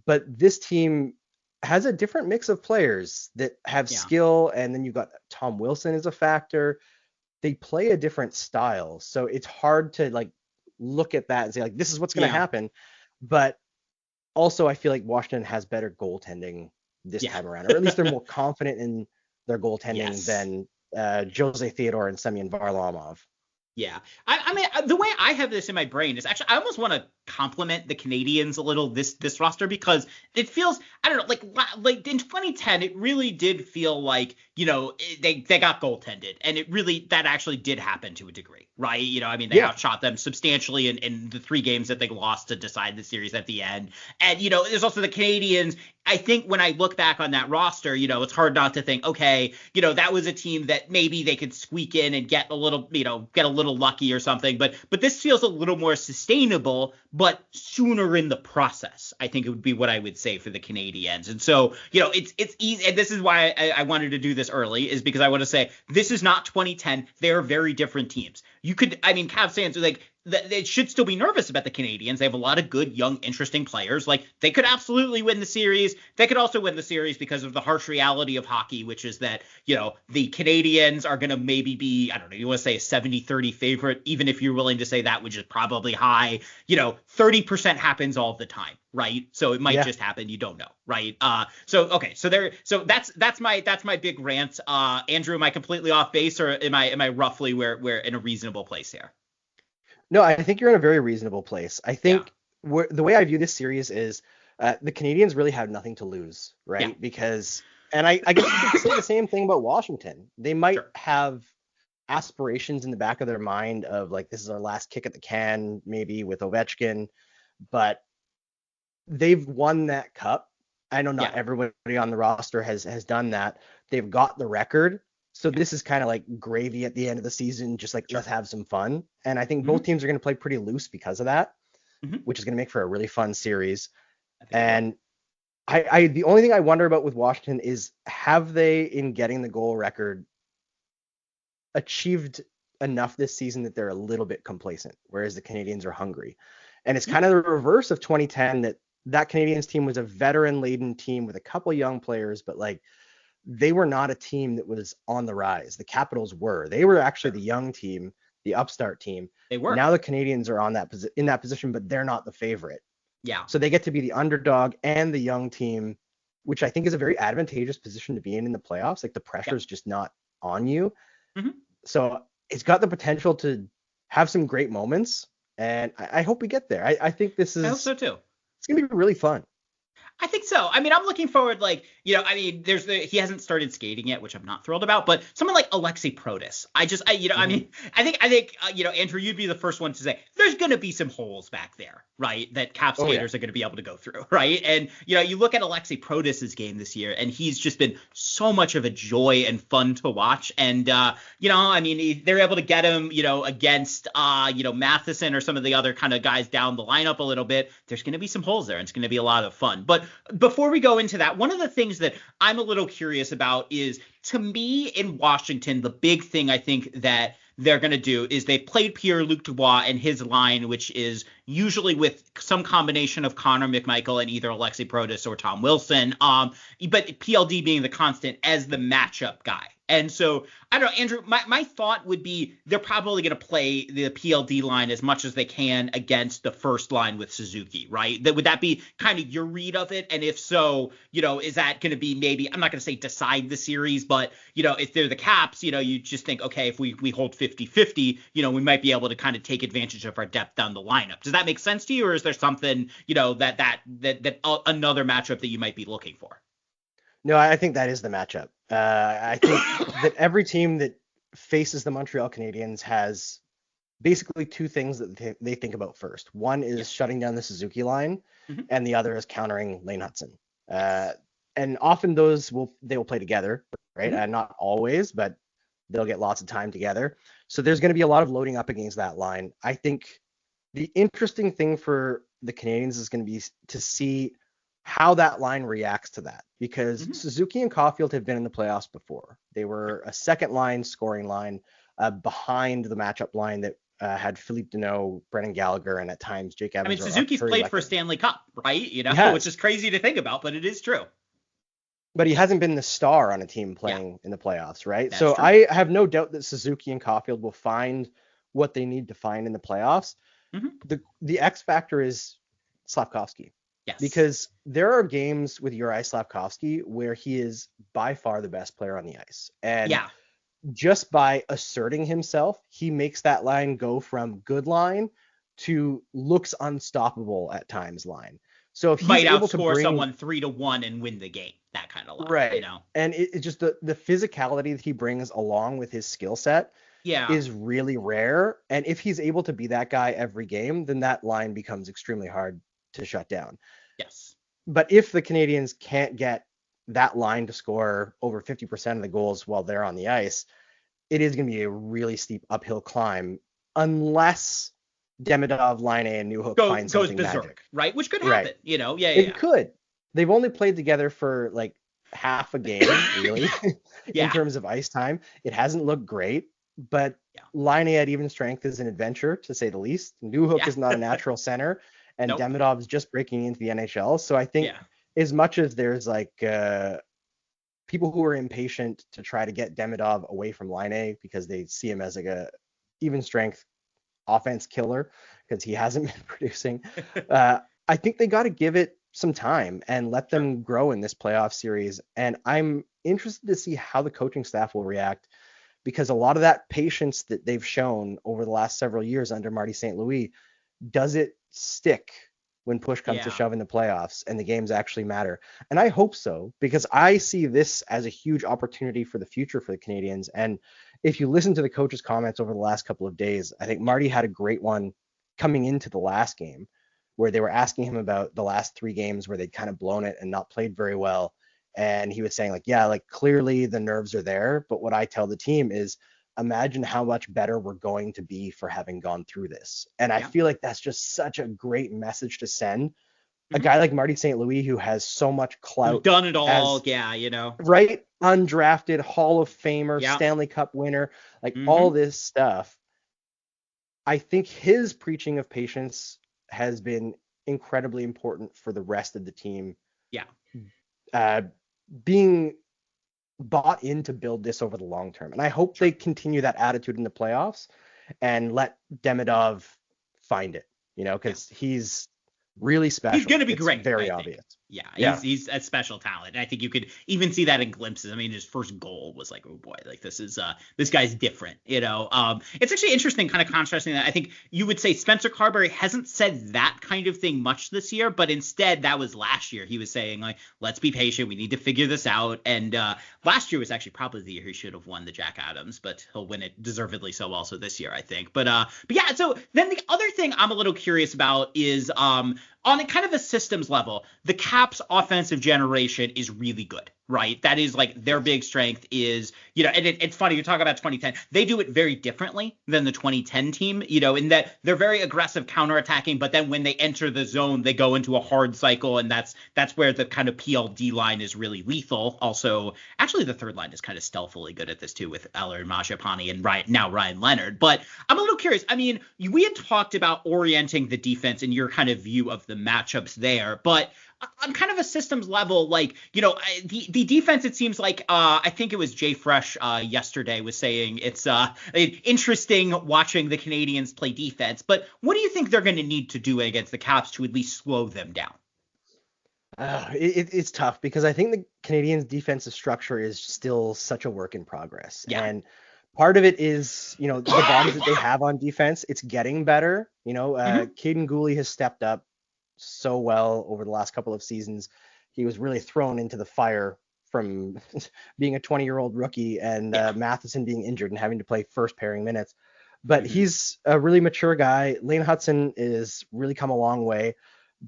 But this team has a different mix of players that have skill, and then you've got Tom Wilson as a factor. They play a different style, so it's hard to like look at that and say like this is what's going to happen. But also, I feel like Washington has better goaltending this time around, or at least they're more confident in their goaltending than Jose Theodore and Semyon Varlamov. Yeah. I mean, the way I have this in my brain is actually I almost want to compliment the Canadiens a little this roster, because it feels, I don't know, like in 2010 it really did feel like, you know, they got goaltended, and it really, that actually did happen to a degree, right? You know, I mean, they outshot them substantially in the 3 games that they lost to decide the series at the end. And, you know, there's also the Canadiens. I think when I look back on that roster, you know, it's hard not to think, okay, you know, that was a team that maybe they could squeak in and get a little lucky or something. But this feels a little more sustainable, but sooner in the process, I think it would be what I would say for the Canadiens. And so, you know, it's easy. And this is why I wanted to do this early, is because I want to say this is not 2010. They're very different teams. You could, I mean, Cav fans are like, they should still be nervous about the Canadiens. They have a lot of good, young, interesting players. Like, they could absolutely win the series. They could also win the series because of the harsh reality of hockey, which is that, you know, the Canadiens are going to maybe be, I don't know, you want to say a 70-30 favorite, even if you're willing to say that, which is probably high. You know, 30% happens all the time, right? So it might just happen. You don't know, right? So that's my big rant. Andrew, am I completely off base, or am I roughly where in a reasonable place here? No, I think you're in a very reasonable place. I think the way I view this series is the Canadiens really have nothing to lose, right? Yeah. Because, and I guess you could say the same thing about Washington. They might have aspirations in the back of their mind of like, this is our last kick at the can, maybe with Ovechkin, but they've won that cup. I know not everybody on the roster has done that. They've got the record. So this is kind of like gravy at the end of the season, just like let's have some fun. And I think both teams are going to play pretty loose because of that, which is going to make for a really fun series. And I the only thing I wonder about with Washington is, have they, in getting the goal record, achieved enough this season that they're a little bit complacent, whereas the Canadiens are hungry. And it's kind of the reverse of 2010, that Canadiens team was a veteran-laden team with a couple young players, but like, they were not a team that was on the rise. The Capitals were. They were actually the young team, the upstart team. They were. Now the Canadiens are on in that position, but they're not the favorite. Yeah. So they get to be the underdog and the young team, which I think is a very advantageous position to be in the playoffs. Like, the pressure is just not on you. So it's got the potential to have some great moments, and I hope we get there. I think this is. I hope so too. It's gonna be really fun. I think so. I mean, I'm looking forward, like, you know, I mean, he hasn't started skating yet, which I'm not thrilled about, but someone like Alexei Protas, I mean, I think, you know, Andrew, you'd be the first one to say there's going to be some holes back there, right, that Cap skaters are going to be able to go through, right? And, you know, you look at Alexei Protas's game this year, and he's just been so much of a joy and fun to watch. And, you know, I mean, they're able to get him, you know, against, you know, Matheson or some of the other kind of guys down the lineup a little bit. There's going to be some holes there, and it's going to be a lot of fun. But before we go into that, one of the things that I'm a little curious about is, to me, in Washington, the big thing I think that they're going to do is they played Pierre-Luc Dubois and his line, which is usually with some combination of Connor McMichael and either Alexi Protas or Tom Wilson, but PLD being the constant as the matchup guy. And so, I don't know, Andrew, my thought would be they're probably going to play the PLD line as much as they can against the first line with Suzuki, right? Would that be kind of your read of it? And if so, is that going to be maybe, I'm not going to say decide the series, but, if they're the Caps, you just think, okay, if we hold 50-50, we might be able to kind of take advantage of our depth down the lineup. Does that make sense to you? Or is there something, that another matchup that you might be looking for? No, I think that is the matchup. I think that every team that faces the Montreal Canadiens has basically two things that they think about first. One is shutting down the Suzuki line, and the other is countering Lane Hudson. And often they will play together, right? Not always, but they'll get lots of time together. So there's going to be a lot of loading up against that line. I think the interesting thing for the Canadiens is going to be to see how that line reacts to that, because Suzuki and Caulfield have been in the playoffs before. They were a second line scoring line behind the matchup line that had Philippe Deneau, Brendan Gallagher, and at times Jake Evans. I mean, Suzuki's played for a Stanley Cup, right? Which is crazy to think about, but it is true. But he hasn't been the star on a team playing in the playoffs, right? That's so true. I have no doubt that Suzuki and Caulfield will find what they need to find in the playoffs. The X factor is Slafkovsky. Yes. Because there are games with Juraj Slafkovsky where he is by far the best player on the ice. And just by asserting himself, he makes that line go from good line to looks unstoppable at times line. So if he's might able to outscore someone 3-1 and win the game, that kind of line, right? And it's just the physicality that he brings along with his skill set is really rare. And if he's able to be that guy every game, then that line becomes extremely hard to shut down. Yes. But if the Canadiens can't get that line to score over 50% of the goals while they're on the ice, it is going to be a really steep uphill climb unless Demidov, Line A, and Newhook find something goes berserk, magic. right? Which could happen, It could. They've only played together for like half a game, really, in terms of ice time. It hasn't looked great, but Line A at even strength is an adventure, to say the least. Newhook is not a natural center. And Demidov is just breaking into the NHL. So I think as much as there's like people who are impatient to try to get Demidov away from Line A because they see him as like a even strength offense killer because he hasn't been producing, I think they got to give it some time and let them grow in this playoff series. And I'm interested to see how the coaching staff will react, because a lot of that patience that they've shown over the last several years under Marty St. Louis, does it stick when push comes to shove in the playoffs and the games actually matter? And I hope so, because I see this as a huge opportunity for the future for the Canadiens. And if you listen to the coach's comments over the last couple of days, I think Marty had a great one coming into the last game where they were asking him about the last three games where they'd kind of blown it and not played very well. And he was saying like, clearly the nerves are there. But what I tell the team is, imagine how much better we're going to be for having gone through this. And I feel like that's just such a great message to send. A guy like Marty St. Louis, who has so much clout. Who's done it all, Right? Undrafted, Hall of Famer, Stanley Cup winner, all this stuff. I think his preaching of patience has been incredibly important for the rest of the team. Being bought in to build this over the long term. And I hope they continue that attitude in the playoffs and let Demidov find it, because he's really special. He's going to be great. Very obvious. He's a special talent. And I think you could even see that in glimpses. I mean, his first goal was like, oh boy, like this guy's different, It's actually interesting, kind of contrasting that. I think you would say Spencer Carberry hasn't said that kind of thing much this year, but instead that was last year. He was saying like, let's be patient. We need to figure this out. And last year was actually probably the year he should have won the Jack Adams, but he'll win it deservedly so also this year, I think. But yeah, so then the other thing I'm a little curious about is on a kind of a systems level, the Caps offensive generation is really good, right? That is like their big strength is, and it's funny, you talk about 2010. They do it very differently than the 2010 team, in that they're very aggressive counterattacking, but then when they enter the zone, they go into a hard cycle, and that's where the kind of PLD line is really lethal. Also, actually, the third line is kind of stealthily good at this too, with Eller, Majapani, and Ryan Leonard. But I'm a little curious. I mean, we had talked about orienting the defense and your kind of view of the matchups there, but on kind of a systems level, like, the defense, it seems like, I think it was Jay Fresh yesterday was saying it's interesting watching the Canadiens play defense. But what do you think they're going to need to do against the Caps to at least slow them down? It's tough because I think the Canadiens' defensive structure is still such a work in progress. Yeah. And part of it is, the bodies that they have on defense, it's getting better. Caden Gooley has stepped up so well over the last couple of seasons. He was really thrown into the fire from being a 20-year-old rookie and Matheson being injured and having to play first pairing minutes. But he's a really mature guy. Lane Hudson is really come a long way.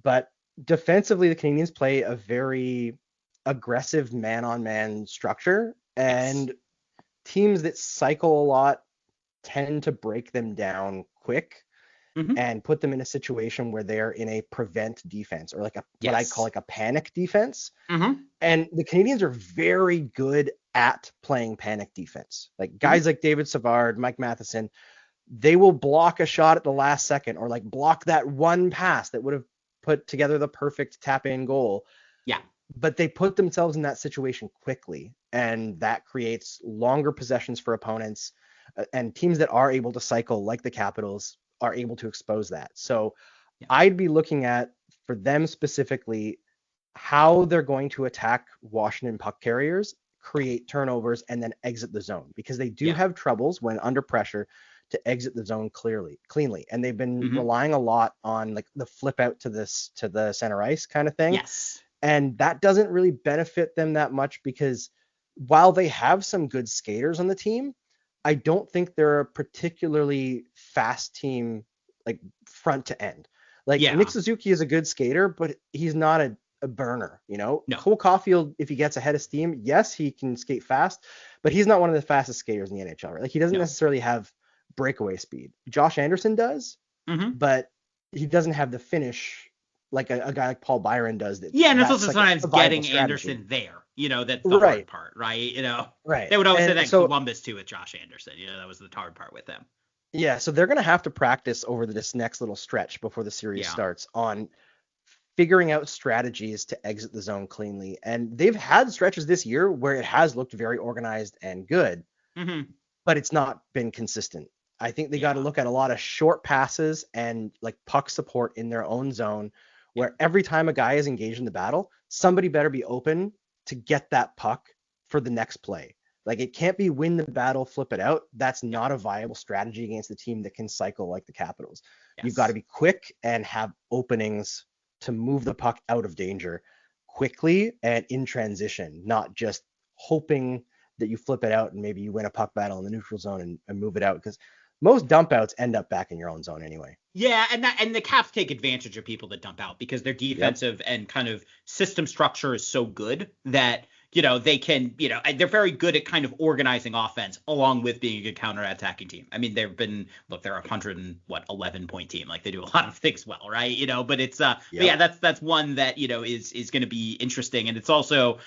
But defensively, the Canadiens play a very aggressive man-on-man structure. And teams that cycle a lot tend to break them down quick. And put them in a situation where they're in a prevent defense, or like what I call like a panic defense. And the Canadiens are very good at playing panic defense. Like guys like David Savard, Mike Matheson, they will block a shot at the last second, or like block that one pass that would have put together the perfect tap in goal. Yeah. But they put themselves in that situation quickly, and that creates longer possessions for opponents, and teams that are able to cycle, like the Capitals, are able to expose that. So I'd be looking at, for them specifically, how they're going to attack Washington puck carriers, create turnovers, and then exit the zone, because they do have troubles when under pressure to exit the zone cleanly. And they've been relying a lot on like the flip out to the center ice kind of thing. Yes. And that doesn't really benefit them that much, because while they have some good skaters on the team, I don't think they're a particularly fast team, like front to end. Like Nick Suzuki is a good skater, but he's not a burner, No. Cole Caulfield, if he gets ahead of steam, yes, he can skate fast, but he's not one of the fastest skaters in the NHL, right? Like he doesn't necessarily have breakaway speed. Josh Anderson does, but he doesn't have the finish like a guy like Paul Byron does. And it's also like sometimes getting Anderson there. That's the hard part, right? Right. They would always say that Columbus too with Josh Anderson. That was the hard part with them. Yeah, so they're going to have to practice over this next little stretch before the series starts on figuring out strategies to exit the zone cleanly. And they've had stretches this year where it has looked very organized and good, but it's not been consistent. I think they got to look at a lot of short passes and like puck support in their own zone, where every time a guy is engaged in the battle, somebody better be open to get that puck for the next play. Like it can't be win the battle, flip it out. That's not a viable strategy against a team that can cycle like the Capitals. You've got to be quick and have openings to move the puck out of danger quickly and in transition, not just hoping that you flip it out and maybe you win a puck battle in the neutral zone and move it out, because most dump outs end up back in your own zone anyway. Yeah, and the Caps take advantage of people that dump out because their defensive and kind of system structure is so good that they can, they're very good at kind of organizing offense along with being a good counter-attacking team. I mean, they're a 111 point team. Like they do a lot of things well, right? But it's, but that's one that, is going to be interesting. And it's also,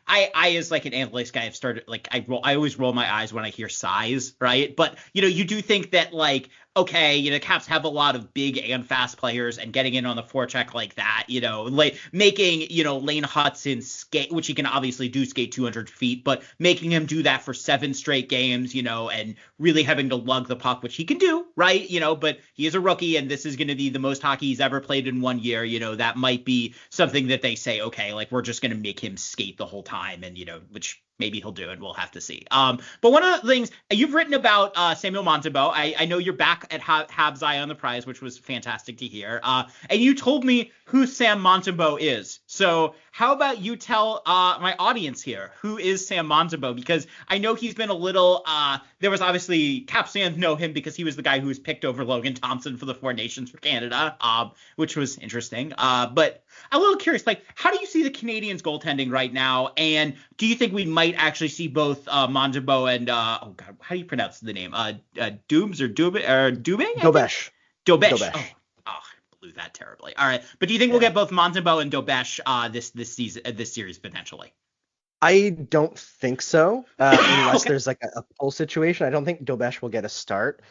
I as like an analytics guy have started, like I always roll my eyes when I hear size, right? But, you do think that like, okay, the Caps have a lot of big and fast players, and getting in on the forecheck like that, like making, Lane Hudson skate, which he can obviously do, skate 200 feet, but making him do that for 7 straight games, and really having to lug the puck, which he can do, right? But he is a rookie, and this is going to be the most hockey he's ever played in 1 year. That might be something that they say, okay, like we're just going to make him skate the whole time, and, which maybe he'll do, and we'll have to see. But one of the things you've written about Samuel Montembeault, I know you're back at Habs Eye on the Prize, which was fantastic to hear. And you told me who Sam Montembeault is. So how about you tell my audience here, who is Sam Montembeault? Because I know he's been a little, there was obviously Caps fans know him because he was the guy who was picked over Logan Thompson for the Four Nations for Canada, which was interesting. But I'm a little curious, like, how do you see the Canadiens goaltending right now? And do you think we might actually see both Montembeault and oh god, how do you pronounce the name? Dooms or Dubé or Dubé? Dobesh. Dobesh. Oh, I blew that terribly. All right, but do you think we'll get both Montembeault and Dobesh this season, this series potentially? I don't think so, unless Okay. there's like a pull situation. I don't think Dobesh will get a start.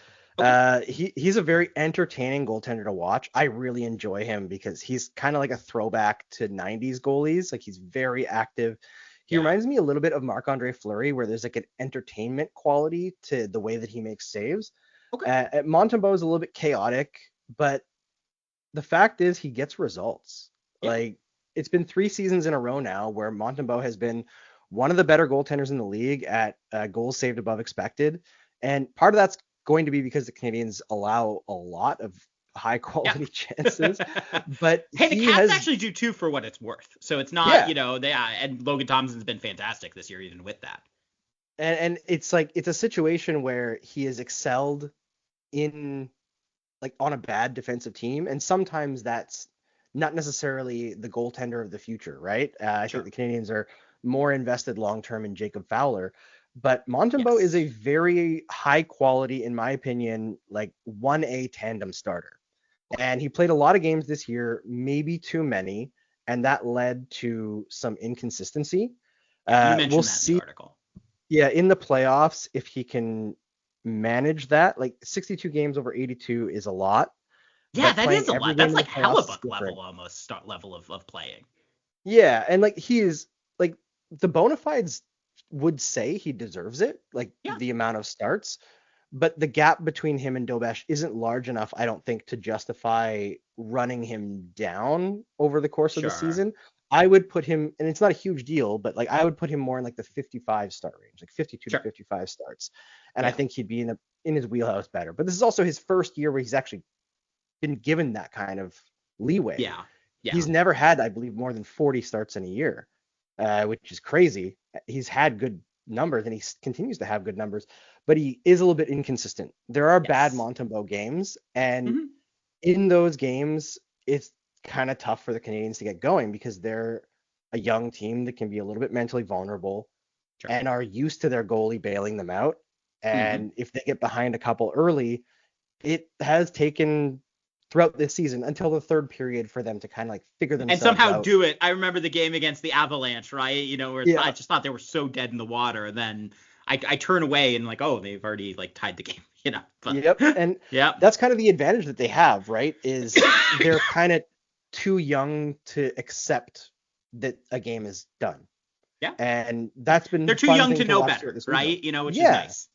He's a very entertaining goaltender to watch. I really enjoy him because he's kind of like a throwback to 90s goalies. Like, he's very active. He reminds me a little bit of Marc-Andre Fleury, where there's like an entertainment quality to the way that he makes saves. Montembeault is a little bit chaotic, but the fact is he gets results. Like, it's been 3 seasons in a row now where Montembeault has been one of the better goaltenders in the league at goals saved above expected. And part of that's going to be because the Canadiens allow a lot of high quality chances. But hey, the Cats actually do too, for what it's worth. So it's not, and Logan Thompson's been fantastic this year even with that. And it's like, it's a situation where he has excelled in, like, on a bad defensive team. And sometimes that's not necessarily the goaltender of the future, right? I think the Canadiens are more invested long-term in Jacob Fowler, but Montembeault is a very high quality, in my opinion, like 1A tandem starter. And he played a lot of games this year, maybe too many, and that led to some inconsistency. You mentioned we'll that see, in the article. Yeah, in the playoffs, if he can manage that. Like, 62 games over 82 is a lot. Yeah, that is a lot. That's like Hellebuck level almost, level of playing. Yeah, and like, he is, like, the bona fides would say he deserves it, like the amount of starts, but the gap between him and Dobesh isn't large enough, I don't think, to justify running him down over the course of the season. I would put him, and it's not a huge deal, but like, I would put him more in like the 55 start range, like 52 to 55 starts. And I think he'd be in his wheelhouse better. But this is also his first year where he's actually been given that kind of leeway. Yeah. He's never had, I believe, more than 40 starts in a year, which is crazy. He's had good numbers, and he continues to have good numbers, but he is a little bit inconsistent. There are bad Montembeault games, and in those games, it's kind of tough for the Canadiens to get going because they're a young team that can be a little bit mentally vulnerable and are used to their goalie bailing them out. And if they get behind a couple early, it has taken throughout this season until the third period for them to kind of like figure themselves out. And somehow do it. I remember the game against the Avalanche, right? You know, where I just thought they were so dead in the water. And then I turn away and like, oh, they've already like tied the game, you know. But, and that's kind of the advantage that they have, right? Is they're kind of too young to accept that a game is done. Yeah. And that's been, they're too young to know better, right? You know, which is nice.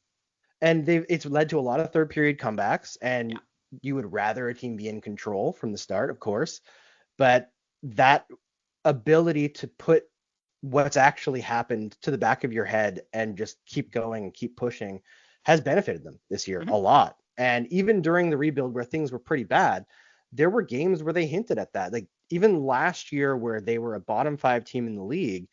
And it's led to a lot of third period comebacks, and you would rather a team be in control from the start, of course, but that ability to put what's actually happened to the back of your head and just keep going and keep pushing has benefited them this year a lot. And even during the rebuild where things were pretty bad, there were games where they hinted at that. Like, even last year where they were a bottom 5 team in the league,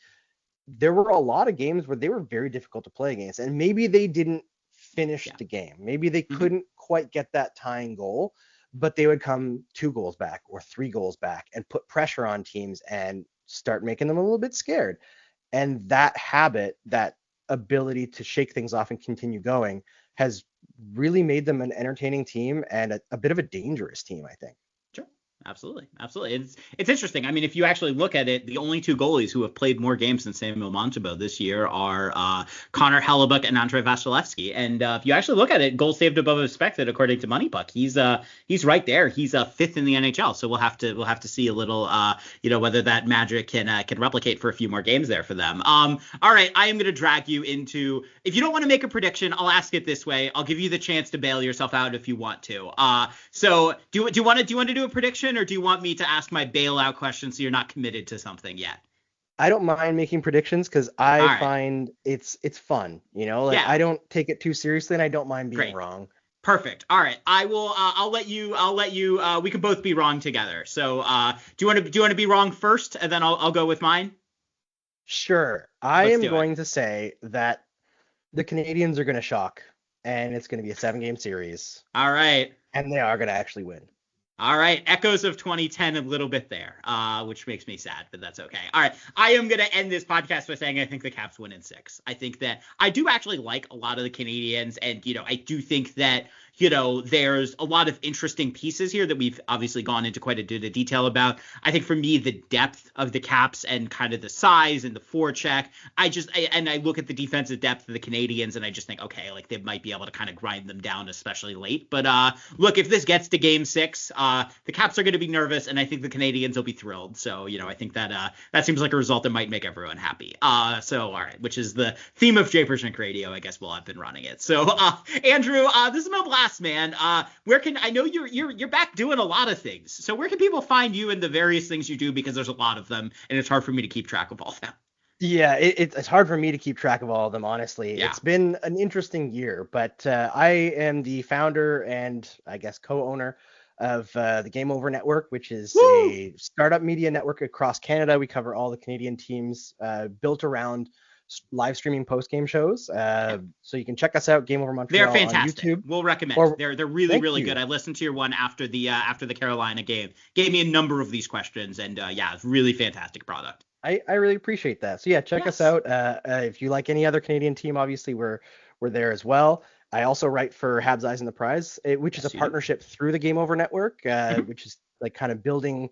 there were a lot of games where they were very difficult to play against, and maybe they didn't finish the game. Maybe they couldn't quite get that tying goal, but they would come 2 goals back or 3 goals back and put pressure on teams and start making them a little bit scared. And that habit, that ability to shake things off and continue going, has really made them an entertaining team and a bit of a dangerous team, I think. Absolutely. It's interesting. I mean, if you actually look at it, the only 2 goalies who have played more games than Samuel Montembeault this year are Connor Hellebuck and Andrei Vasilevsky. And if you actually look at it, goals saved above expected according to Money Puck, he's right there. He's 5th in the NHL. So we'll have to see a little, whether that magic can replicate for a few more games there for them. All right, I am going to drag you into. If you don't want to make a prediction, I'll ask it this way. I'll give you the chance to bail yourself out if you want to. So do you want to do a prediction? Or do you want me to ask my bailout question so you're not committed to something yet? I don't mind making predictions because I find it's fun, I don't take it too seriously, and I don't mind being wrong. Perfect. All right. I will. I'll let you. We can both be wrong together. So do you want to be wrong first, and then I'll go with mine? Sure. I am going to say that the Canadiens are going to shock and it's going to be a 7-game series, All right. and they are going to actually win. All right, echoes of 2010 a little bit there, which makes me sad, but that's okay. All right, I am going to end this podcast by saying I think the Caps win in 6. I think that I do actually like a lot of the Canadiens, and, I do think that, there's a lot of interesting pieces here that we've obviously gone into quite a bit of detail about. I think for me, the depth of the Caps and kind of the size and the forecheck, I look at the defensive depth of the Canadiens, and I just think, okay, like they might be able to kind of grind them down, especially late. But look, if this gets to game 6, the Caps are going to be nervous, and I think the Canadiens will be thrilled. So, I think that that seems like a result that might make everyone happy. All right, which is the theme of Japers Rink Radio, I guess, while I've been running it. So, Andrew, this is my blast, man. Where can I know you're back doing a lot of things? So, where can people find you and the various things you do? Because there's a lot of them, and it's hard for me to keep track of all of them. Yeah, it's hard for me to keep track of all of them, honestly. Yeah. It's been an interesting year, but I am the founder and I guess co-owner of the Game Over Network, which is a startup media network across Canada. We cover all the Canadian teams, built around live streaming post-game shows. So you can check us out, Game Over Montreal. They're fantastic. On YouTube. We'll recommend. They're really good. I listened to your one after the Carolina game. Gave me a number of these questions, and it's really fantastic product. I really appreciate that. So yeah, check us out. If you like any other Canadian team, obviously we're there as well. I also write for Habs Eyes and the Prize, which is a partnership through the Game Over Network, which is like kind of building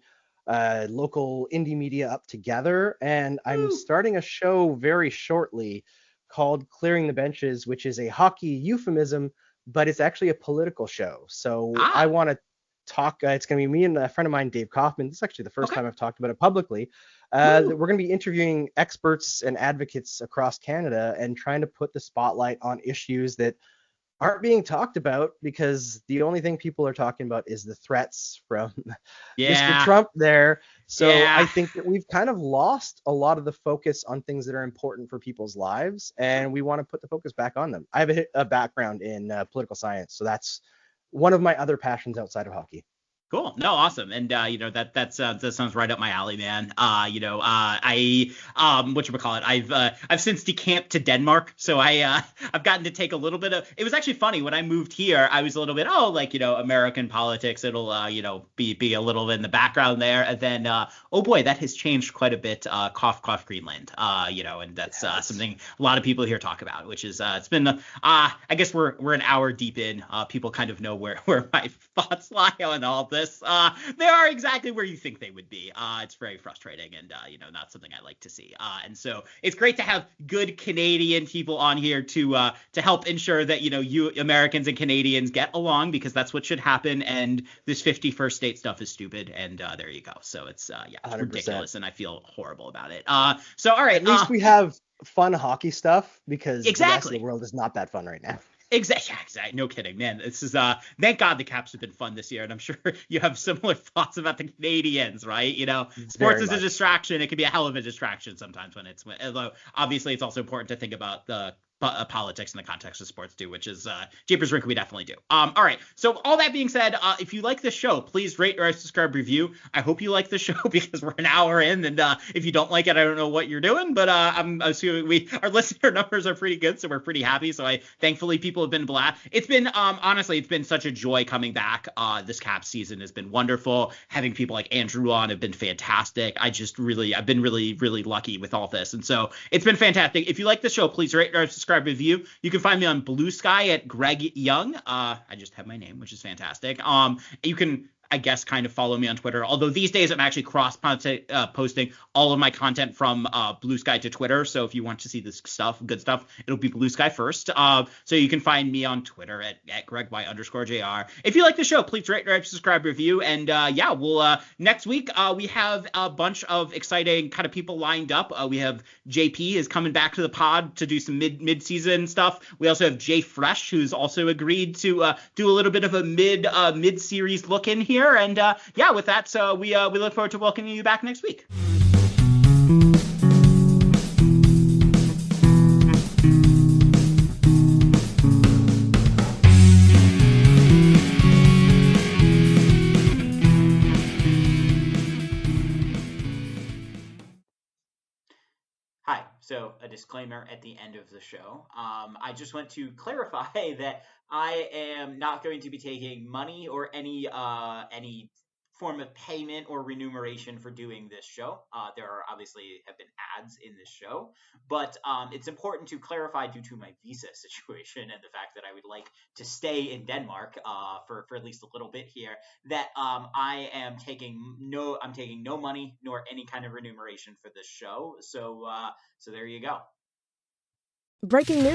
local indie media up together. And I'm starting a show very shortly called Clearing the Benches, which is a hockey euphemism, but it's actually a political show. So I want to talk. It's going to be me and a friend of mine, Dave Kaufman. This is actually the first time I've talked about it publicly. We're going to be interviewing experts and advocates across Canada and trying to put the spotlight on issues that aren't being talked about, because the only thing people are talking about is the threats from Mr. Trump there. So I think that we've kind of lost a lot of the focus on things that are important for people's lives, and we want to put the focus back on them. I have a background in political science, so that's one of my other passions outside of hockey. Cool. No, awesome. And that sounds right up my alley, man. I've since decamped to Denmark, so I've gotten to take a little bit of. It was actually funny when I moved here. I was a little bit American politics. It'll be a little bit in the background there, and then oh boy, that has changed quite a bit. Cough, Greenland. And that's something a lot of people here talk about, which is it's been I guess we're an hour deep in. People kind of know where my thoughts lie on all this. They are exactly where you think they would be. It's very frustrating and, not something I like to see. And so it's great to have good Canadian people on here to help ensure that, you Americans and Canadians get along, because that's what should happen. And this 51st state stuff is stupid. And there you go. So it's, it's ridiculous. And I feel horrible about it. So, all right. At least we have fun hockey stuff, because the rest of the world is not that fun right now. Exactly. No kidding, man. This is thank God the Caps have been fun this year, and I'm sure you have similar thoughts about the Canadiens, right? Sports is a distraction. It can be a hell of a distraction sometimes although obviously it's also important to think about the politics in the context of sports too, which is Japers Rink we definitely do. All right. So all that being said, if you like this show, please rate or subscribe, review. I hope you like the show, because we're an hour in, and if you don't like it, I don't know what you're doing, but I'm assuming our listener numbers are pretty good, so we're pretty happy. So thankfully people have been blessed. It's been honestly, it's been such a joy coming back. This Caps season has been wonderful. Having people like Andrew on have been fantastic. I've been really, really lucky with all this, and so it's been fantastic. If you like the show, please rate or subscribe, review. You can find me on Blue Sky at Greg Young. I just have my name, which is fantastic. You can, I guess, kind of follow me on Twitter, although these days I'm actually posting all of my content from Blue Sky to Twitter. So if you want to see this good stuff, it'll be Blue Sky first. So you can find me on Twitter at GregY_JR. If you like the show, please rate, subscribe, review. And we'll next week we have a bunch of exciting kind of people lined up. We have JP is coming back to the pod to do some mid-season stuff. We also have Jay Fresh, who's also agreed to do a little bit of a mid-series look in here. And with that, so we look forward to welcoming you back next week. Hi. So So a disclaimer at the end of the show. I just want to clarify that I am not going to be taking money or any form of payment or remuneration for doing this show. There are obviously have been ads in this show, but it's important to clarify due to my visa situation and the fact that I would like to stay in Denmark for at least a little bit here, that I'm taking no money nor any kind of remuneration for this show. So there you go. Breaking news.